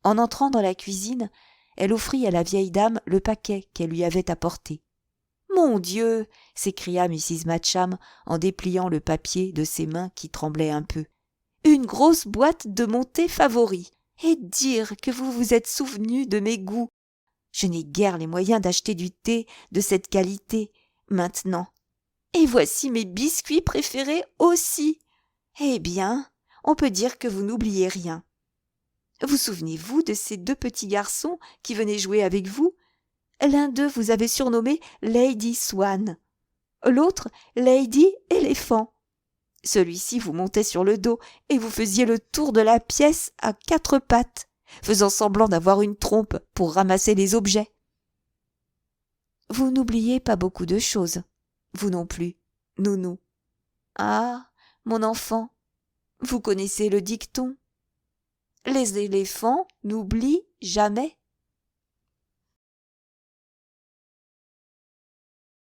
[SPEAKER 1] En entrant dans la cuisine, elle offrit à la vieille dame le paquet qu'elle lui avait apporté. « Mon Dieu !» s'écria Mrs. Matcham en dépliant le papier de ses mains qui tremblaient un peu. « Une grosse boîte de mon thé favori. Et dire que vous vous êtes souvenu de mes goûts. Je n'ai guère les moyens d'acheter du thé de cette qualité, maintenant. Et voici mes biscuits préférés aussi. Eh bien, on peut dire que vous n'oubliez rien. Vous souvenez-vous de ces 2 petits garçons qui venaient jouer avec vous? L'un d'eux vous avait surnommé Lady Swan, l'autre Lady Éléphant. Celui-ci vous montait sur le dos et vous faisiez le tour de la pièce à 4 pattes, faisant semblant d'avoir une trompe pour ramasser les objets. Vous n'oubliez pas beaucoup de choses, vous non plus, nounou. Ah, mon enfant, vous connaissez le dicton. Les éléphants n'oublient jamais.